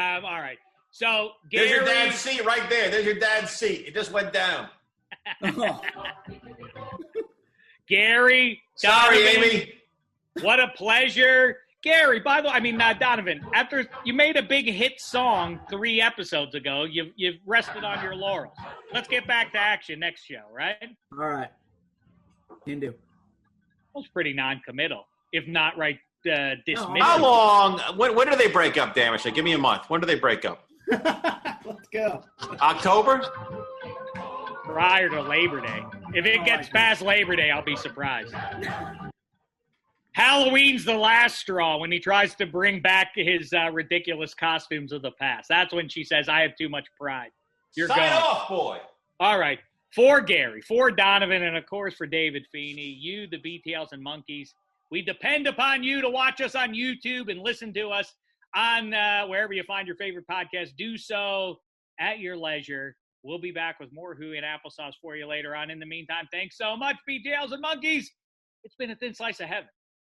All right. So, Gary. There's your dad's seat right there. There's your dad's seat. It just went down. Gary.
Sorry,
Donovan,
Amy.
What a pleasure. Gary, by the way, Donovan, after you made a big hit song 3 episodes ago, you've rested on your laurels. Let's get back to action next show, right?
All right. Can do.
That was pretty non-committal, if not dismissive.
How long? When do they break up, Damashek? Give me a month. When do they break up?
Let's go.
October?
Prior to Labor Day. If it gets past Labor Day, I'll be surprised. Halloween's the last straw when he tries to bring back his ridiculous costumes of the past. That's when she says, I have too much pride. You're
Sign
gone.
off, boy.
All right. For Gary, for Donovan, and, of course, for David Feeney, you, the BTLs and Monkeys, we depend upon you to watch us on YouTube and listen to us on wherever you find your favorite podcast. Do so at your leisure. We'll be back with more Who and Applesauce for you later on. In the meantime, thanks so much, BTLs and Monkeys. It's been a thin slice of heaven.